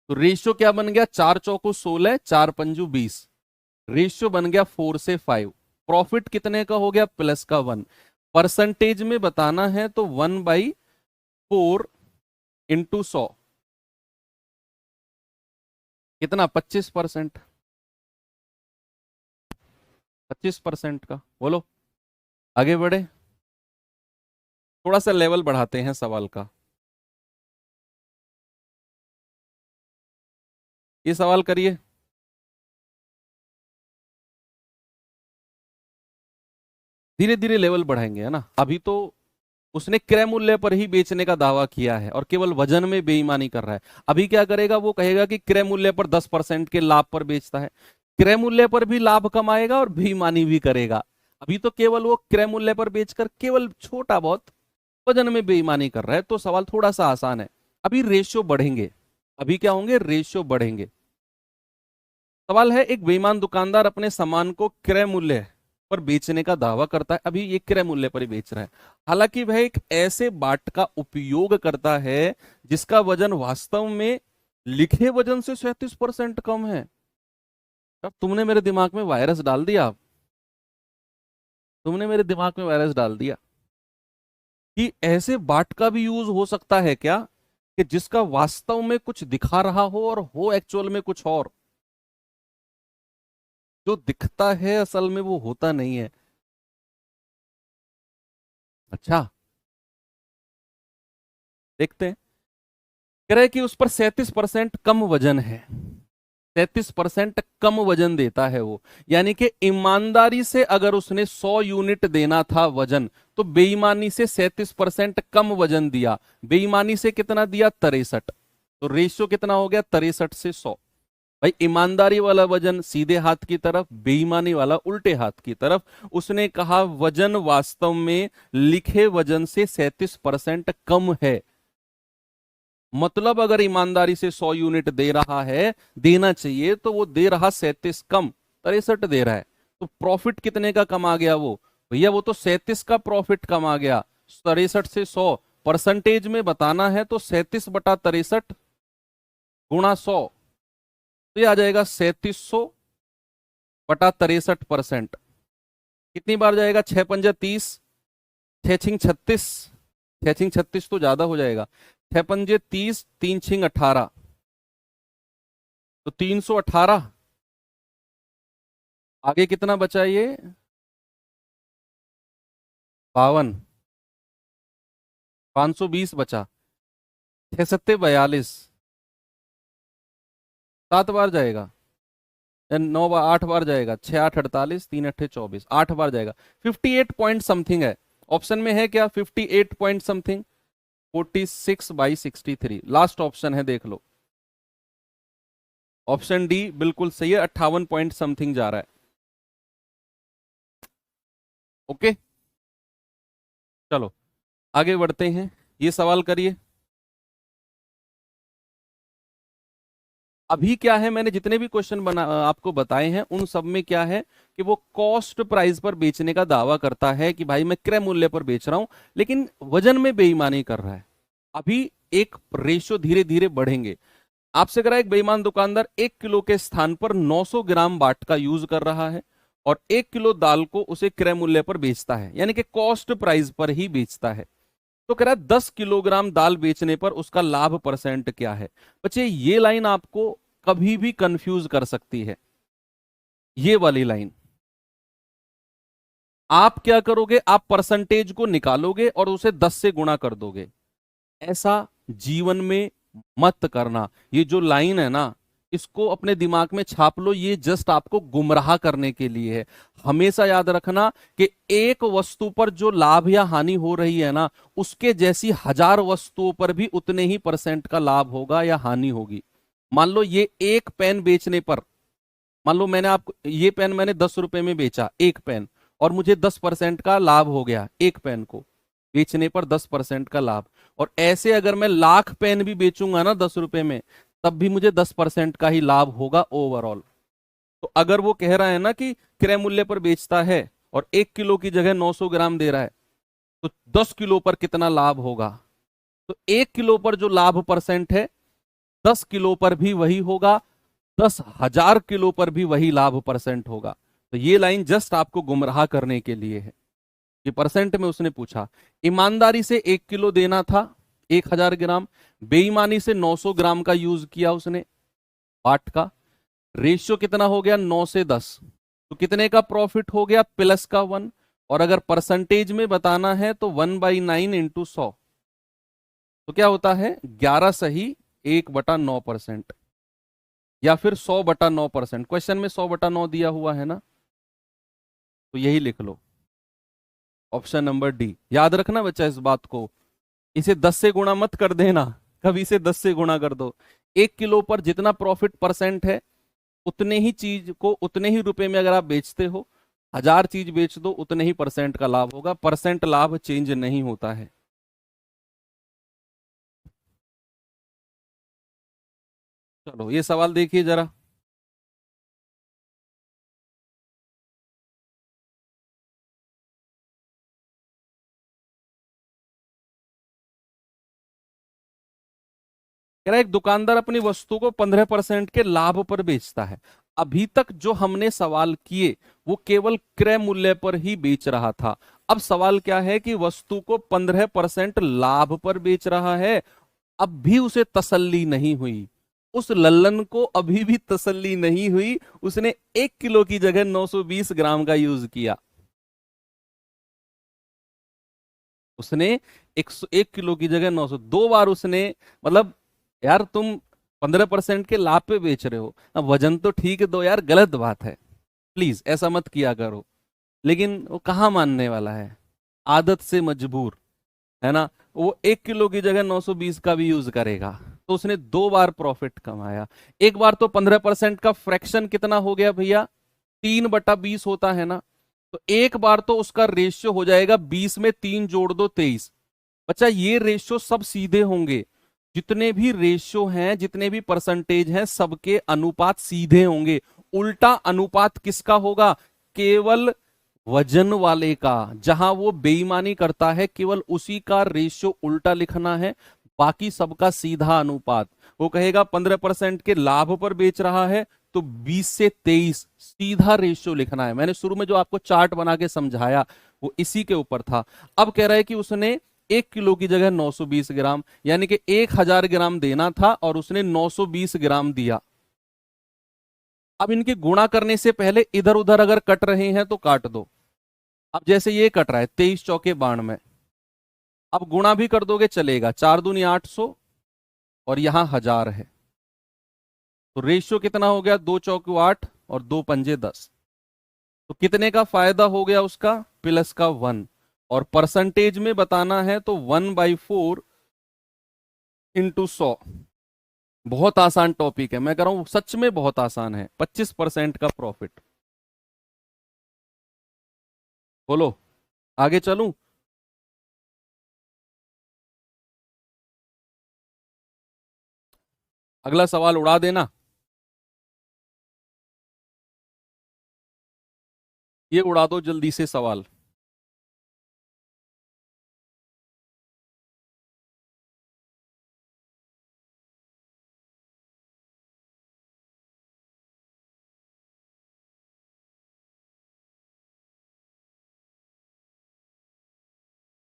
[SPEAKER 1] तो रेशियो क्या बन गया, 4 चौको 16, 4 पंजू 20। रेशियो बन गया 4 से 5। प्रॉफिट कितने का हो गया, +1। परसेंटेज में बताना है तो 1/4 इंटू 100, कितना, 25%। 25% का, बोलो आगे बढ़े। थोड़ा सा लेवल बढ़ाते हैं सवाल का। ये सवाल करिए। धीरे धीरे लेवल बढ़ाएंगे, है ना। अभी तो उसने क्रय मूल्य पर ही बेचने का दावा किया है और केवल वजन में बेईमानी कर रहा है। अभी क्या करेगा, वो कहेगा कि क्रय मूल्य पर 10% के लाभ पर बेचता है। क्रय मूल्य पर भी लाभ कमाएगा और बेईमानी भी करेगा। अभी तो केवल वो क्रय मूल्य पर बेचकर केवल छोटा बहुत वजन में बेईमानी कर रहा है, तो सवाल थोड़ा सा आसान है। अभी रेशियो बढ़ेंगे, अभी क्या होंगे, रेशियो बढ़ेंगे। सवाल है, एक बेईमान दुकानदार अपने सामान को क्रय मूल्य पर बेचने का दावा करता है, अभी ये क्रय मूल्य पर ही बेच रहा है। हालांकि वह एक ऐसे बाट का उपयोग करता है जिसका वजन वास्तव में लिखे वजन से 37% कम है। अब तुमने मेरे दिमाग में वायरस डाल दिया, तुमने मेरे दिमाग में वायरस डाल दिया कि ऐसे बाट का भी यूज हो सकता है क्या, कि जिसका वास्तव में कुछ दिखा रहा हो और हो एक्चुअल में कुछ और। जो दिखता है असल में वो होता नहीं है। अच्छा, देखते हैं। कह रहे हैं कि उस पर 37% कम वजन है, 37% कम वजन देता है वो। यानी कि ईमानदारी से अगर उसने 100 यूनिट देना था वजन, तो बेईमानी से 37% कम वजन दिया। बेईमानी से कितना दिया, 63। तो रेशियो कितना हो गया, 63 से 100। भाई ईमानदारी वाला वजन सीधे हाथ की तरफ, बेईमानी वाला उल्टे हाथ की तरफ। उसने कहा वजन वास्तव में लिखे वजन से 37% कम है। मतलब अगर ईमानदारी से 100 यूनिट दे रहा है, देना चाहिए, तो वो दे रहा 37 कम, 63 दे रहा है। तो प्रॉफिट कितने का कमा गया वो? भैया वो तो 37 का प्रॉफिट कमा गया। 63 से 100 परसेंटेज में बताना है तो 37/63 गुणा 100, तो ये आ जाएगा 3700/63%। कितनी बार जाएगा? 6×5 = 30, 6×6 = 36, 6×6 = 36 तो ज्यादा हो जाएगा। 6×5 = 30, 3×6 = 18, तो 318। आगे कितना बचा ये? 52, 520 बचा। 6×7 = 42, 7 बार जाएगा, 8 बार जाएगा। 6×8 = 48, 3×8 = 24, 8 बार जाएगा। 58 पॉइंट समथिंग है। ऑप्शन में है क्या 58 पॉइंट समथिंग? 46/63 लास्ट ऑप्शन है, देख लो। ऑप्शन डी बिल्कुल सही है, 58 पॉइंट समथिंग जा रहा है। ओके, चलो आगे बढ़ते हैं। ये सवाल करिए। अभी क्या है, मैंने जितने भी क्वेश्चन आपको बताए हैं उन सब में क्या है कि वो कॉस्ट प्राइस पर बेचने का दावा करता है कि भाई मैं क्रय मूल्य पर बेच रहा हूं, लेकिन वजन में बेईमानी कर रहा है। अभी एक रेशियो धीरे धीरे बढ़ेंगे। आपसे करा एक बेईमान दुकानदार 1 किलो के स्थान पर 900 ग्राम बाट का यूज कर रहा है और 1 किलो दाल को उसे क्रय मूल्य पर बेचता है, यानी कि कॉस्ट प्राइस पर ही बेचता है। तो कह रहा है 10 किलोग्राम दाल बेचने पर उसका लाभ परसेंट क्या है। बच्चे ये लाइन आपको कभी भी कंफ्यूज कर सकती है। ये वाली लाइन आप क्या करोगे, आप परसेंटेज को निकालोगे और उसे 10 से गुणा कर दोगे। ऐसा जीवन में मत करना। ये जो लाइन है ना, इसको अपने दिमाग में छाप लो, ये जस्ट आपको गुमराह करने के लिए है। हमेशा याद रखना कि एक वस्तु पर जो लाभ या हानि हो रही है ना, उसके जैसी 1000 वस्तुओं पर भी उतने ही परसेंट का लाभ होगा या हानि होगी। मान लो ये एक पेन बेचने पर, मान लो मैंने आपको ये पेन मैंने 10 रुपए में बेचा, एक पेन, और मुझे 10% का लाभ हो गया, एक पेन को बेचने पर 10% का लाभ। और ऐसे अगर मैं लाख पेन भी बेचूंगा ना 10 रुपए में, तब भी मुझे 10% का ही लाभ होगा ओवरऑल। तो अगर वो कह रहा है ना कि क्रय मूल्य पर बेचता है और 1 किलो की जगह 900 ग्राम दे रहा है, तो 10 किलो पर कितना लाभ होगा? तो 1 किलो पर जो लाभ परसेंट है, 10 किलो पर भी वही होगा, 10,000 किलो पर भी वही लाभ परसेंट होगा। तो ये लाइन जस्ट आपको गुमराह करने के लिए है। ये परसेंट में उसने पूछा। ईमानदारी से 1 किलो देना था, 1000 ग्राम। बेईमानी से 900 ग्राम का यूज किया उसने बाट का। रेशियो कितना हो गया? 9 से 10। तो कितने का प्रॉफिट हो गया? +1। और अगर परसेंटेज में बताना है तो 1/9 × 100, तो क्या होता है? 11 सही 1/9%, या फिर 100/9%। क्वेश्चन में 100/9 दिया हुआ है ना, तो यही लिख लो, ऑप्शन नंबर डी। याद रखना बच्चा इस बात को, इसे 10 से गुणा मत कर देना, कभी इसे 10 से गुणा कर दो। 1 किलो पर जितना प्रॉफिट परसेंट है, उतने ही चीज को उतने ही रुपए में अगर आप बेचते हो, 1000 चीज बेच दो, उतने ही परसेंट का लाभ होगा। परसेंट लाभ चेंज नहीं होता है। चलो ये सवाल देखिए जरा। कह रहा है एक दुकानदार अपनी वस्तु को 15% के लाभ पर बेचता है। अभी तक जो हमने सवाल किए वो केवल क्रय मूल्य पर ही बेच रहा था। अब सवाल क्या है कि वस्तु को 15% लाभ पर बेच रहा है। अब भी उसे तसल्ली नहीं हुई, उस लल्लन को अभी भी तसल्ली नहीं हुई। उसने 1 किलो की जगह 920 ग्राम का यूज किया। उसने 1 किलो की जगह 900, 2 बार उसने, मतलब यार तुम 15% के लाभ पे बेच रहे हो, अब वजन तो ठीक दो यार, गलत बात है, प्लीज ऐसा मत किया करो। लेकिन वो कहाँ मानने वाला है, आदत से मजबूर है ना। वो 1 किलो की जगह 920 का भी यूज करेगा। तो उसने 2 बार प्रॉफिट कमाया। एक बार तो 15% का फ्रैक्शन कितना हो गया भैया, 3/20 होता है ना। तो एक बार तो उसका रेशियो हो जाएगा 20 में 3 जोड़ दो 23। बच्चा ये रेशियो सब सीधे होंगे, जितने भी रेशियो हैं, जितने भी परसेंटेज हैं, सबके अनुपात सीधे होंगे। उल्टा अनुपात किसका होगा, केवल वजन वाले का। जहां वो बेईमानी करता है केवल उसी का रेशियो उल्टा लिखना है, बाकी सबका सीधा अनुपात। वो कहेगा 15% के लाभ पर बेच रहा है तो 20 से 23 सीधा रेशियो लिखना है। मैंने शुरू में जो आपको चार्ट बना के समझाया वो इसी के ऊपर था। अब कह रहा है कि उसने 1 किलो की जगह 920 ग्राम, यानी कि 1000 ग्राम देना था और उसने 920 ग्राम दिया। अब इनके गुणा करने से पहले इधर उधर अगर कट रहे हैं तो काट दो। अब जैसे ये कट रहा है 23 चौके 92, अब गुणा भी कर दोगे चलेगा, 4 दूनी 800 और यहां 1000 है। तो रेशियो कितना हो गया, 2 चौके 8 और 2 पंजे 10। तो कितने का फायदा हो गया उसका, प्लस का 1। और परसेंटेज में बताना है तो 1/4 इंटू 100। बहुत आसान टॉपिक है, मैं कह रहा हूं सच में बहुत आसान है। 25% का प्रॉफिट। बोलो आगे चलूं। अगला सवाल उड़ा देना। ये उड़ा दो जल्दी से सवाल।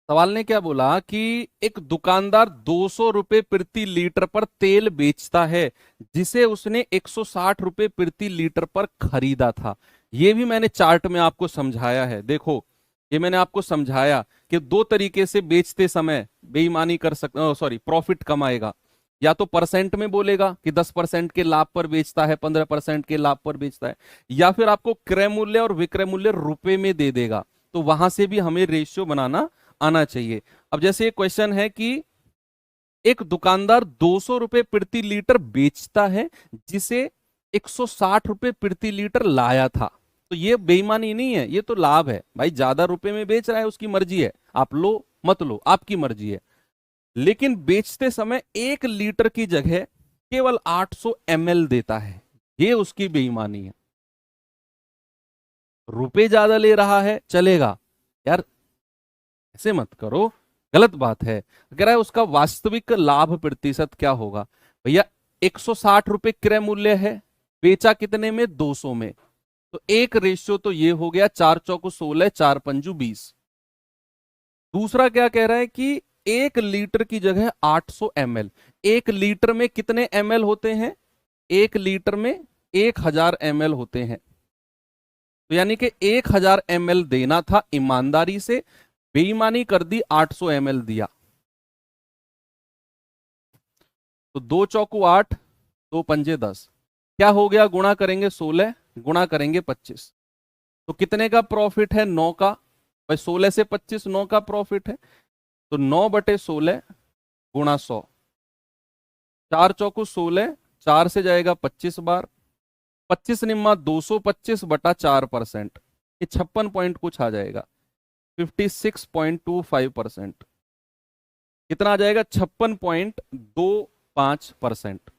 [SPEAKER 1] सवाल ने क्या बोला कि एक दुकानदार 200 रुपए प्रति लीटर पर तेल बेचता है, जिसे उसने 160 रुपए प्रति लीटर पर खरीदा था। ये भी मैंने चार्ट में आपको समझाया है। देखो ये मैंने आपको समझाया कि दो तरीके से बेचते समय बेईमानी कर सॉरी प्रॉफिट कमाएगा। या तो परसेंट में बोलेगा कि 10% के लाभ पर बेचता है, 15% के लाभ पर बेचता है, या फिर आपको क्रय मूल्य और विक्रय मूल्य रुपए में दे देगा। तो वहां से भी हमें रेशियो बनाना आना चाहिए। अब जैसे एक क्वेश्चन है कि एक दुकानदार 200 रुपए प्रति लीटर बेचता है, जिसे 160 रुपए प्रति लीटर लाया था। तो ये बेईमानी नहीं है, ये तो लाभ है भाई। ज्यादा रुपए में बेच रहा है, उसकी मर्जी है, आप लो मत लो आपकी मर्जी है। लेकिन बेचते समय 1 लीटर की जगह केवल 800 ml देता है, ये उसकी बेईमानी है। रुपए ज्यादा ले रहा है चलेगा यार, ऐसे मत करो, गलत बात है। कह रहा है उसका वास्तविक लाभ प्रतिशत क्या होगा। भैया 160 रुपए क्रय मूल्य है, बेचा कितने में, 200 में। तो एक रेशियो तो ये हो गया, 4 चौको 16, 4 पंजू 20। दूसरा क्या कह रहा है कि 1 लीटर की जगह 800 ml। 1 लीटर में कितने ml होते हैं, 1 लीटर में 1000 ml होते हैं। तो यानी कि 1000 ml देना था ईमानदारी से, बेईमानी कर दी, 800 ml दिया। तो 2 चौकू 8, 2 पंजे 10, क्या हो गया, गुणा करेंगे 16, गुणा करेंगे 25। तो कितने का प्रॉफिट है, 9 का। भाई 16 से 25 9 का प्रॉफिट है। तो 9/16 गुणा 100, 4 चौकू 16, 4 से जाएगा 25 बार, 25 निम्मा 225/4%, ये 56 पॉइंट कुछ आ जाएगा, 56.25%। कितना आ जाएगा, 56.25%।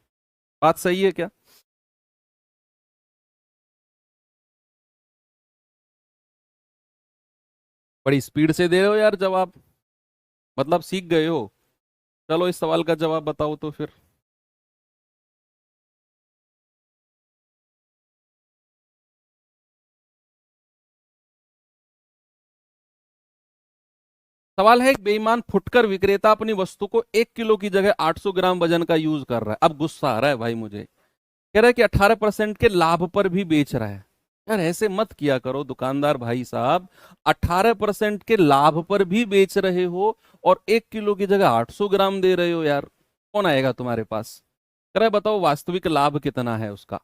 [SPEAKER 1] बात सही है क्या। बड़ी स्पीड से दे रहे हो यार जवाब, मतलब सीख गए हो। चलो इस सवाल का जवाब बताओ तो फिर। सवाल है, एक बेईमान फुटकर विक्रेता अपनी वस्तु को 1 किलो की जगह 800 ग्राम वजन का यूज कर रहा है। अब गुस्सा आ रहा है भाई मुझे, कह रहा है कि 18% के लाभ पर भी बेच रहा है। यार ऐसे मत किया करो दुकानदार भाई साहब, 18% के लाभ पर भी बेच रहे हो और 1 किलो की जगह 800 ग्राम दे रहे हो, यार कौन आएगा तुम्हारे पास। कह रहा है बताओ वास्तविक लाभ कितना है उसका।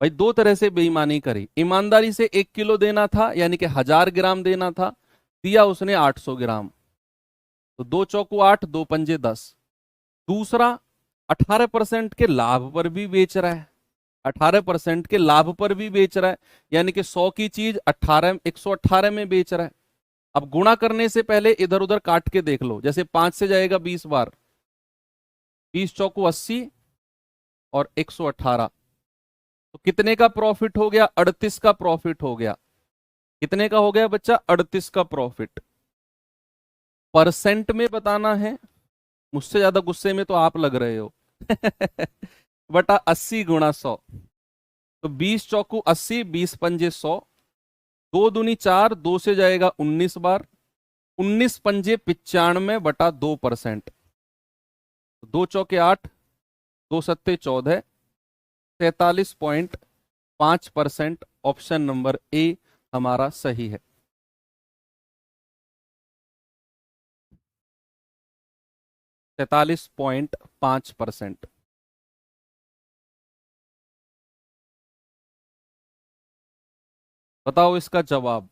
[SPEAKER 1] भाई दो तरह से बेईमानी करी, ईमानदारी से 1 किलो देना था यानी कि 1000 ग्राम देना था, दिया उसने 800 ग्राम। तो 2 चौकू 8, 2 पंजे 10। दूसरा 18% के लाभ पर भी बेच रहा है, 18% के लाभ पर भी बेच रहा है, यानी कि 100 की चीज 118 में बेच रहा है। अब गुणा करने से पहले इधर उधर काट के देख लो, जैसे 5 से जाएगा 20 बार, 20 चौकू 80 और 118, तो कितने का प्रॉफिट हो गया? 38 का प्रॉफिट हो गया। कितने का हो गया बच्चा? 38 का प्रॉफिट। परसेंट में बताना है, मुझसे ज्यादा गुस्से में तो आप लग रहे हो बटा 80 गुणा 100, तो 20 चौकू 80, 20 पंजे 100, 2 दूनी 4, 2 से जाएगा 19 बार, 19 पंजे 95 बटा 2%, 2 चौके 8, 2 सत्ते 14, 43.5%। ऑप्शन नंबर ए हमारा सही है। 43.5%। बताओ इसका जवाब।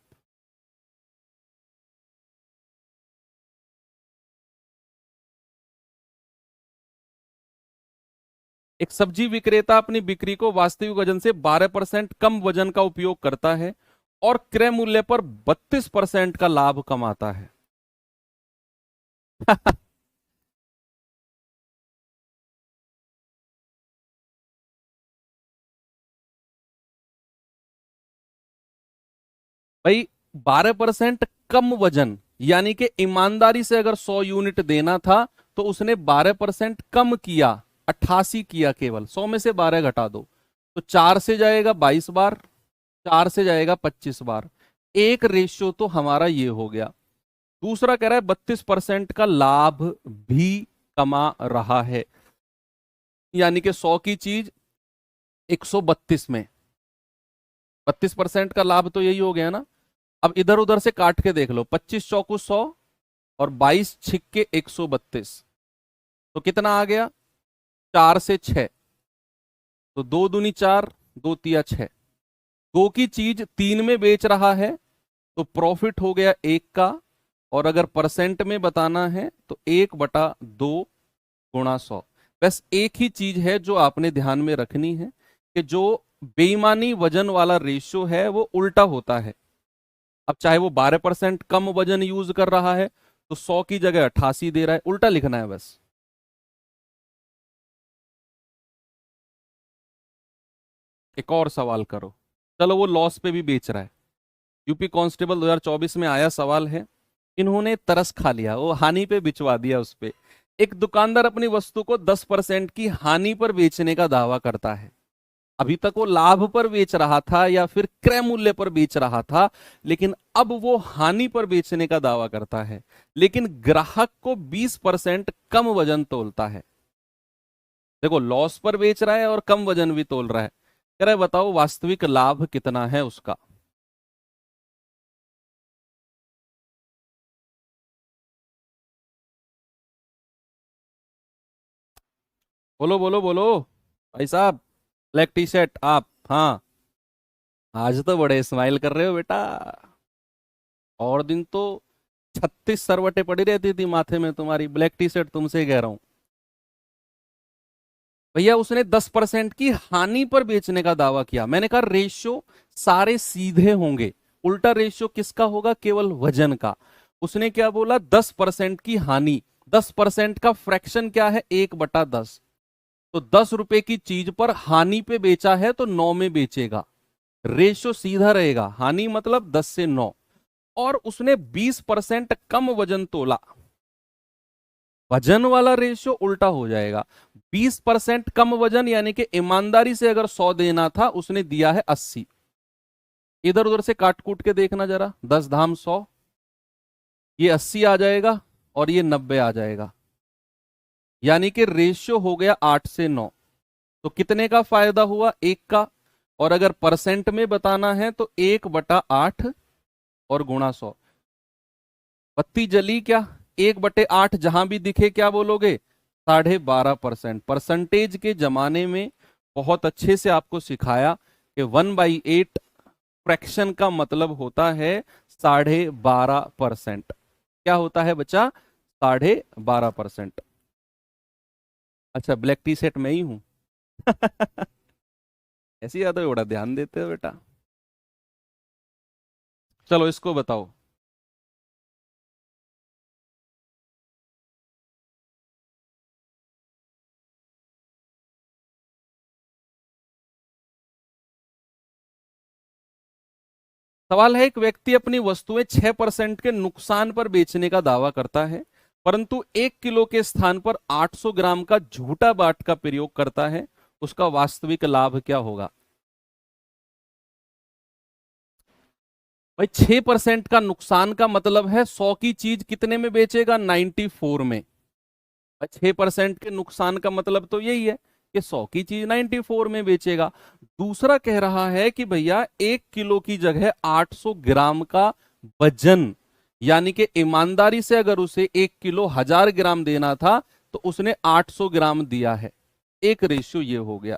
[SPEAKER 1] एक सब्जी विक्रेता अपनी बिक्री को वास्तविक वजन से 12% कम वजन का उपयोग करता है और क्रय मूल्य पर 32% का लाभ कमाता है भाई 12% कम वजन, यानी कि ईमानदारी से अगर 100 यूनिट देना था तो उसने 12% कम किया, 88 किया, केवल 100 में से 12 घटा दो, तो 4 से जाएगा 22 बार, 4 से जाएगा 25 बार। एक रेशियो तो हमारा ये हो गया। दूसरा कह रहा है 32% का लाभ भी कमा रहा है, यानी कि 100 की चीज 132 में 32% का लाभ, तो यही हो गया ना। अब इधर उधर से काट के देख लो, 25 चौकू 100 और 22 छिक्के 132, तो कितना आ गया? 4 से 6, तो 2 दूनी 4, 2 तिया 6, 2 की चीज 3 में बेच रहा है तो प्रॉफिट हो गया 1 का, और अगर परसेंट में बताना है तो 1/2 गुणा 100। बस एक ही चीज है जो आपने ध्यान में रखनी है कि जो बेईमानी वजन वाला रेशियो है वो उल्टा होता है। अब चाहे वो 12% कम वजन यूज कर रहा है तो 100 की जगह 88 दे रहा है, उल्टा लिखना है बस। एक और सवाल करो। चलो, वो लॉस पे भी बेच रहा है। यूपी कांस्टेबल 2024 में आया सवाल है, इन्होंने तरस खा लिया, वो हानि पे बिचवा दिया उस पे। एक दुकानदार अपनी वस्तु को 10% की हानि पर बेचने का दावा करता है। अभी तक वो लाभ पर बेच रहा था या फिर क्रय मूल्य पर बेच रहा था, लेकिन अब वो हानि पर बेचने का दावा करता है, लेकिन ग्राहक को 20% कम वजन तोलता है। देखो, लॉस पर बेच रहा है और कम वजन भी तोल रहा है। कह रहा है बताओ वास्तविक लाभ कितना है उसका। बोलो बोलो बोलो भाई साहब। ब्लैक टी शर्ट आप, हाँ। आज तो बड़े स्माइल कर रहे हो बेटा। और दिन तो 36 सरवटें पड़ी रहती थी माथे में तुम्हारी। ब्लैक टी शर्ट तुमसे ही कह रहा हूं भैया। उसने 10% की हानि पर बेचने का दावा किया। मैंने कहा रेशियो सारे सीधे होंगे, उल्टा रेशियो किसका होगा? केवल वजन का। उसने क्या बोला? 10% की हानि। 10% का फ्रैक्शन क्या है? 1/10। तो 10 रुपए की चीज पर हानि पे बेचा है तो 9 में बेचेगा। रेशियो सीधा रहेगा, हानि मतलब 10 से 9। और उसने 20% कम वजन तोला, वजन वाला रेशियो उल्टा हो जाएगा। 20% कम वजन, यानी कि ईमानदारी से अगर 100 देना था उसने दिया है 80। इधर उधर से काट कूट के देखना जरा, 10 धाम 100, ये 80 आ जाएगा और ये 90 आ जाएगा, यानी कि रेशियो हो गया 8 से 9। तो कितने का फायदा हुआ? 1 का। और अगर परसेंट में बताना है तो 1/8 और गुणा 100। बत्ती जली क्या? 1/8 जहां भी दिखे क्या बोलोगे? 12.5%। परसेंटेज के जमाने में बहुत अच्छे से आपको सिखाया कि 1/8 फ्रैक्शन का मतलब होता है 12.5%। क्या होता है बच्चा? 12.5%। अच्छा, ब्लैक टी शर्ट मैं ही हूं। ऐसी याद है, बड़ा ध्यान देते हो बेटा। चलो इसको बताओ। सवाल है, एक व्यक्ति अपनी वस्तुएं 6% के नुकसान पर बेचने का दावा करता है, परंतु 1 किलो के स्थान पर 800 ग्राम का झूठा बाट का प्रयोग करता है। उसका वास्तविक लाभ क्या होगा? भाई 6% का नुकसान का मतलब है 100 की चीज कितने में बेचेगा? 94 में। 6% के नुकसान का मतलब तो यही है कि 100 की चीज 94 में बेचेगा। दूसरा कह रहा है कि भैया 1 किलो की जगह 800 ग्राम का वजन, यानी कि ईमानदारी से अगर उसे 1 किलो 1000 ग्राम देना था तो उसने 800 ग्राम दिया है। एक रेशियो ये हो गया।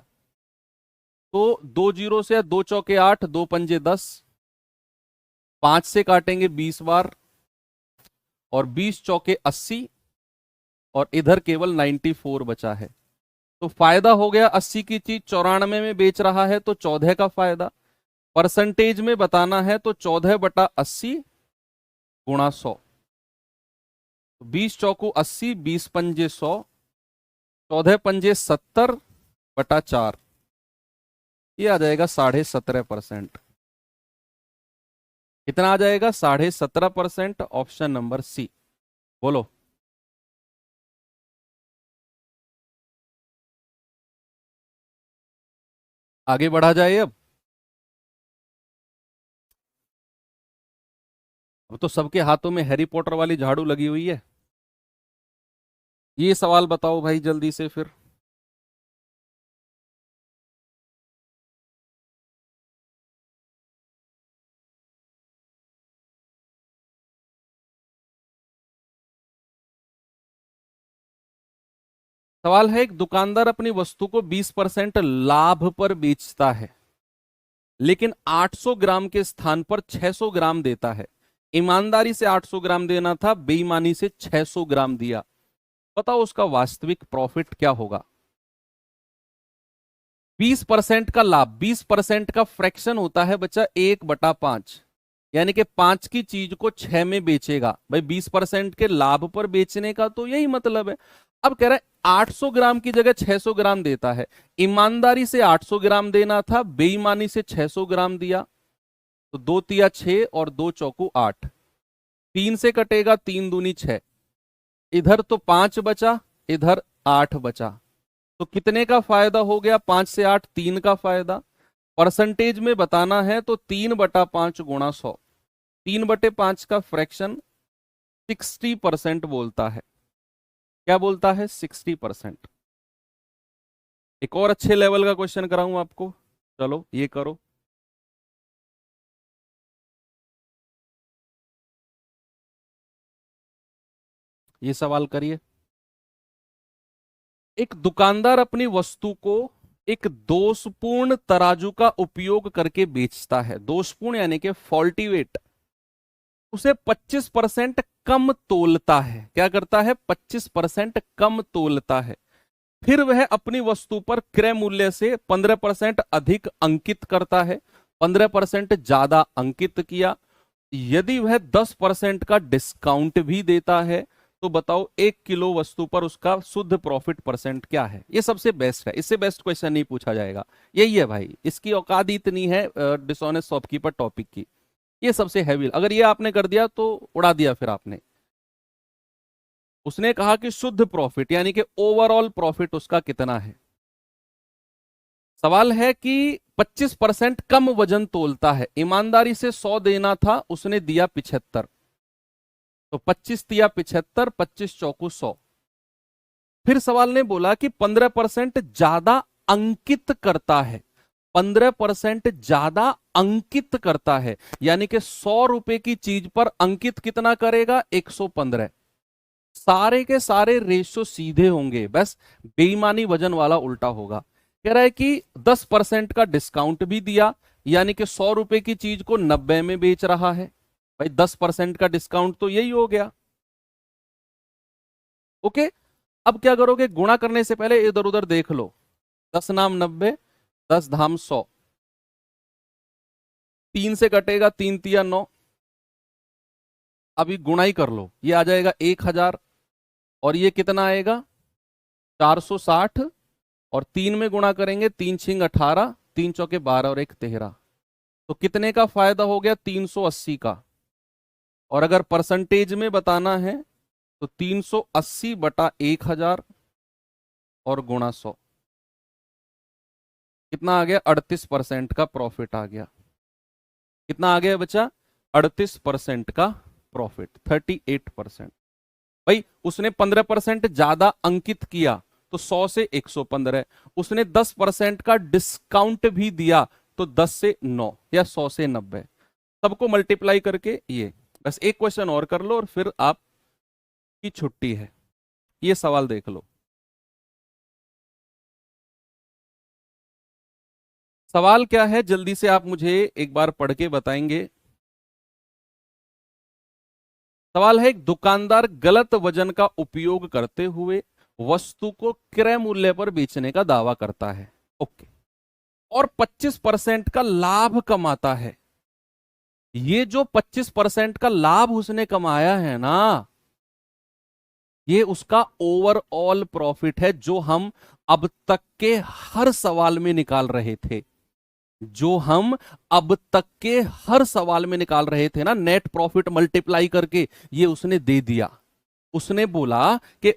[SPEAKER 1] तो 2 जीरो से 2 चौके 8, 2 पंजे 10, 5 से काटेंगे 20 बार, और 20 चौके 80, और इधर केवल 94 बचा है। तो फायदा हो गया 80 की चीज 94 में बेच रहा है तो 14 का फायदा। परसेंटेज में बताना है तो 14/80 गुणा 100। 20 चौको 80, 20 पंजे 100, 14 पंजे 70/4। ये आ जाएगा 17.5%। कितना आ जाएगा? 17.5%। Option number C. बोलो। आगे बढ़ा जाए अब। अब तो सबके हाथों में हैरी पॉटर वाली झाड़ू लगी हुई है। ये सवाल बताओ भाई जल्दी से फिर। सवाल है, एक दुकानदार अपनी वस्तु को 20% लाभ पर बेचता है, लेकिन 800 ग्राम के स्थान पर 600 ग्राम देता है। ईमानदारी से 800 ग्राम देना था, बेईमानी से 600 ग्राम दिया। बताओ उसका वास्तविक प्रॉफिट क्या होगा? 20% का लाभ, 20% का फ्रैक्शन होता है बच्चा 1/5, यानी कि 5 की चीज को 6 में बेचेगा। भाई 20% के लाभ पर बेचने का तो यही मतलब है। अब कह रहा है 800 ग्राम की जगह 600 ग्राम देता है। ईमानदारी से 800 ग्राम देना था, बेईमानी से 600 ग्राम दिया। तो 2 तिया 6 और 2 चौकू 8। 3 से कटेगा, 3 दूनी 6। इधर तो 5 बचा, इधर 8 बचा। तो कितने का फायदा हो गया? 5 से 8, 3 का फायदा। परसेंटेज में बताना है तो 3/5 गुणा 100। 3/5 का फ्रैक्शन 60% बोलता है। क्या बोलता है? 60%। एक और अच्छे लेवल का क्वेश्चन कराऊं आपको। चलो ये करो। ये सवाल करिए। एक दुकानदार अपनी वस्तु को एक दोषपूर्ण तराजू का उपयोग करके बेचता है। दोषपूर्ण यानी कि फॉल्टी वेट। उसे 25% कम तोलता है। क्या करता है? 25% कम तोलता है। फिर वह अपनी वस्तु पर क्रय मूल्य से 15% अधिक अंकित करता है। 15% ज्यादा अंकित किया। यदि वह 10% का डिस्काउंट भी देता है तो बताओ 1 किलो वस्तु पर उसका शुद्ध प्रॉफिट परसेंट क्या है? ये सबसे बेस्ट है, इससे बेस्ट क्वेश्चन नहीं पूछा जाएगा। यही है भाई, इसकी औकात इतनी है डिसऑनेस्ट शॉपकीपर टॉपिक की। ये सबसे हैवी, अगर ये आपने कर दिया तो उड़ा दिया फिर आपने। उसने कहा कि शुद्ध प्रॉफिट यानी कि ओवरऑल प्रॉफिट उसका कितना है। सवाल है कि 25% कम वजन तोलता है। ईमानदारी से 100 देना था, उसने दिया 75। तो 25 तिया 75, 25 चौकू 100। फिर सवाल ने बोला कि 15% ज्यादा अंकित करता है। 15% ज्यादा अंकित करता है, यानी कि 100 रुपए की चीज पर अंकित कितना करेगा? 115। सारे के सारे रेशो सीधे होंगे, बस बेईमानी वजन वाला उल्टा होगा। कह रहा है कि 10% का डिस्काउंट भी दिया, यानी कि 100 रुपए की चीज को 90 में बेच रहा है। भाई 10% का डिस्काउंट तो यही हो गया। ओके, अब क्या करोगे, गुणा करने से पहले इधर उधर देख लो। 10 नाम 90, 10 धाम 100, 3 से कटेगा, 3 तिया 9। अभी गुणा ही कर लो, ये आ जाएगा 1000, और ये कितना आएगा 460, और 3 में गुणा करेंगे, 3 छिंग 18, 3 चौके 12 और 1 13। तो कितने का फायदा हो गया, 380 का। और अगर परसेंटेज में बताना है तो 380 बटा 1000 और गुणा 100, कितना आ गया, 38% का प्रॉफिट आ गया। कितना आ गया बच्चा, 38% का प्रॉफिट, 38%। भाई उसने 15% ज्यादा अंकित किया तो 100 से 115, उसने 10% का डिस्काउंट भी दिया तो 10 से 9 या 100 से 90, सबको मल्टीप्लाई करके ये। बस एक क्वेश्चन और कर लो और फिर आपकी छुट्टी है। ये सवाल देख लो, सवाल क्या है जल्दी से आप मुझे एक बार पढ़ के बताएंगे। सवाल है, एक दुकानदार गलत वजन का उपयोग करते हुए वस्तु को क्रय मूल्य पर बेचने का दावा करता है, ओके, और 25% का लाभ कमाता है। ये जो 25% का लाभ उसने कमाया है ना, ये उसका ओवरऑल प्रॉफिट है, जो हम अब तक के हर सवाल में निकाल रहे थे। जो हम अब तक के हर सवाल में निकाल रहे थे ना, नेट प्रॉफिट मल्टीप्लाई करके, ये उसने दे दिया। उसने बोला कि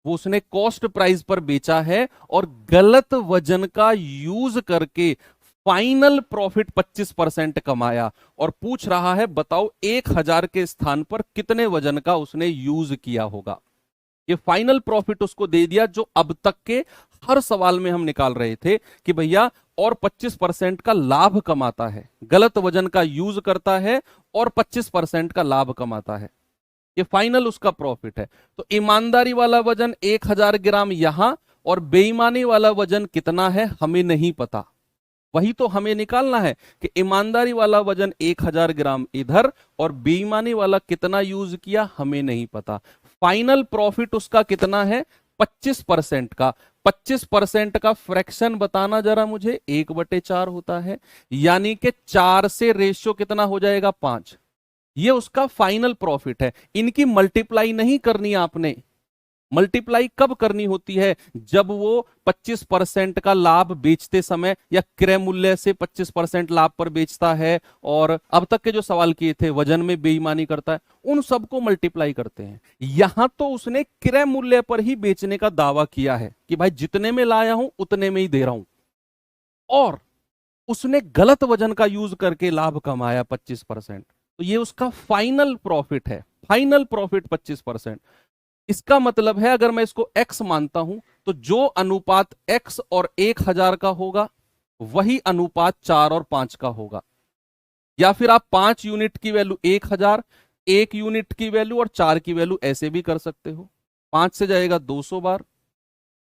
[SPEAKER 1] वो उसने कॉस्ट प्राइस पर बेचा है और गलत वजन का यूज करके फाइनल प्रॉफिट 25% कमाया, और पूछ रहा है बताओ 1000 के स्थान पर कितने वजन का उसने यूज किया होगा। ये फाइनल प्रॉफिट उसको दे दिया, जो अब तक के हर सवाल में हम निकाल रहे थे कि भैया और 25% का लाभ कमाता है, गलत वजन का यूज करता है और 25% का लाभ कमाता है। ये फाइनल उसका प्रॉफिट है। तो ईमानदारी वाला वजन 1000 ग्राम यहां, और बेईमानी वाला वजन कितना है हमें नहीं पता। वही तो हमें निकालना है कि ईमानदारी वाला वजन 1000 ग्राम इधर, और बेईमानी वाला कितना यूज किया हमें नहीं पता। फाइनल प्रॉफिट उसका कितना है, 25% का। 25% का फ्रैक्शन बताना जरा मुझे, 1/4 होता है, यानी कि 4 से रेशियो कितना हो जाएगा, 5। ये उसका फाइनल प्रॉफिट है। इनकी मल्टीप्लाई नहीं करनी आपने। मल्टीप्लाई कब करनी होती है, जब वो 25% का लाभ बेचते समय या क्रय मूल्य से 25% लाभ पर बेचता है, और अब तक के जो सवाल किए थे वजन में बेईमानी करता है, उन सबको मल्टीप्लाई करते हैं। यहां तो उसने क्रय मूल्य पर ही बेचने का दावा किया है कि भाई जितने में लाया हूं उतने में ही दे रहा हूं, और उसने गलत वजन का यूज करके लाभ कमाया 25%। तो ये उसका फाइनल प्रॉफिट है। Final profit 25%। इसका मतलब है अगर मैं इसको x मानता हूं तो जो अनुपात x और 1000 का होगा वही अनुपात 4 और 5 का होगा। या फिर आप 5 यूनिट की वैल्यू 1000, 1 यूनिट की वैल्यू और 4 की वैल्यू ऐसे भी कर सकते हो। 5 से जाएगा 200 बार,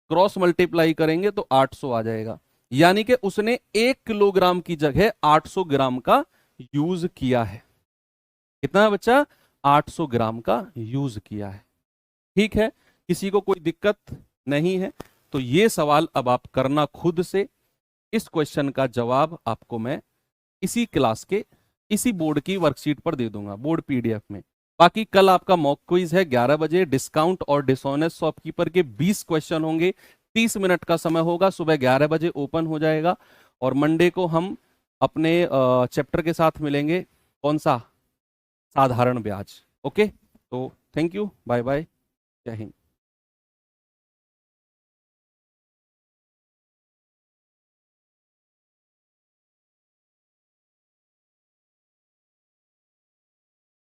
[SPEAKER 1] क्रॉस मल्टीप्लाई करेंगे तो 800 आ जाएगा। यानी कि उसने 1 किलोग्राम की जगह 800 ग्राम का यूज किया है। कितना बच्चा, 800 ग्राम का यूज किया है। ठीक है, किसी को कोई दिक्कत नहीं है तो ये सवाल अब आप करना खुद से। इस क्वेश्चन का जवाब आपको मैं इसी क्लास के इसी बोर्ड की वर्कशीट पर दे दूंगा, बोर्ड पीडीएफ में। बाकी कल आपका मॉक क्विज है 11 बजे। डिस्काउंट और डिसऑनेस्ट शॉपकीपर के 20 क्वेश्चन होंगे, 30 मिनट का समय होगा, सुबह 11 बजे ओपन हो जाएगा। और मंडे को हम अपने चैप्टर के साथ मिलेंगे, कौन सा, साधारण ब्याज। ओके, तो थैंक यू, बाय बाय, जय हिंद।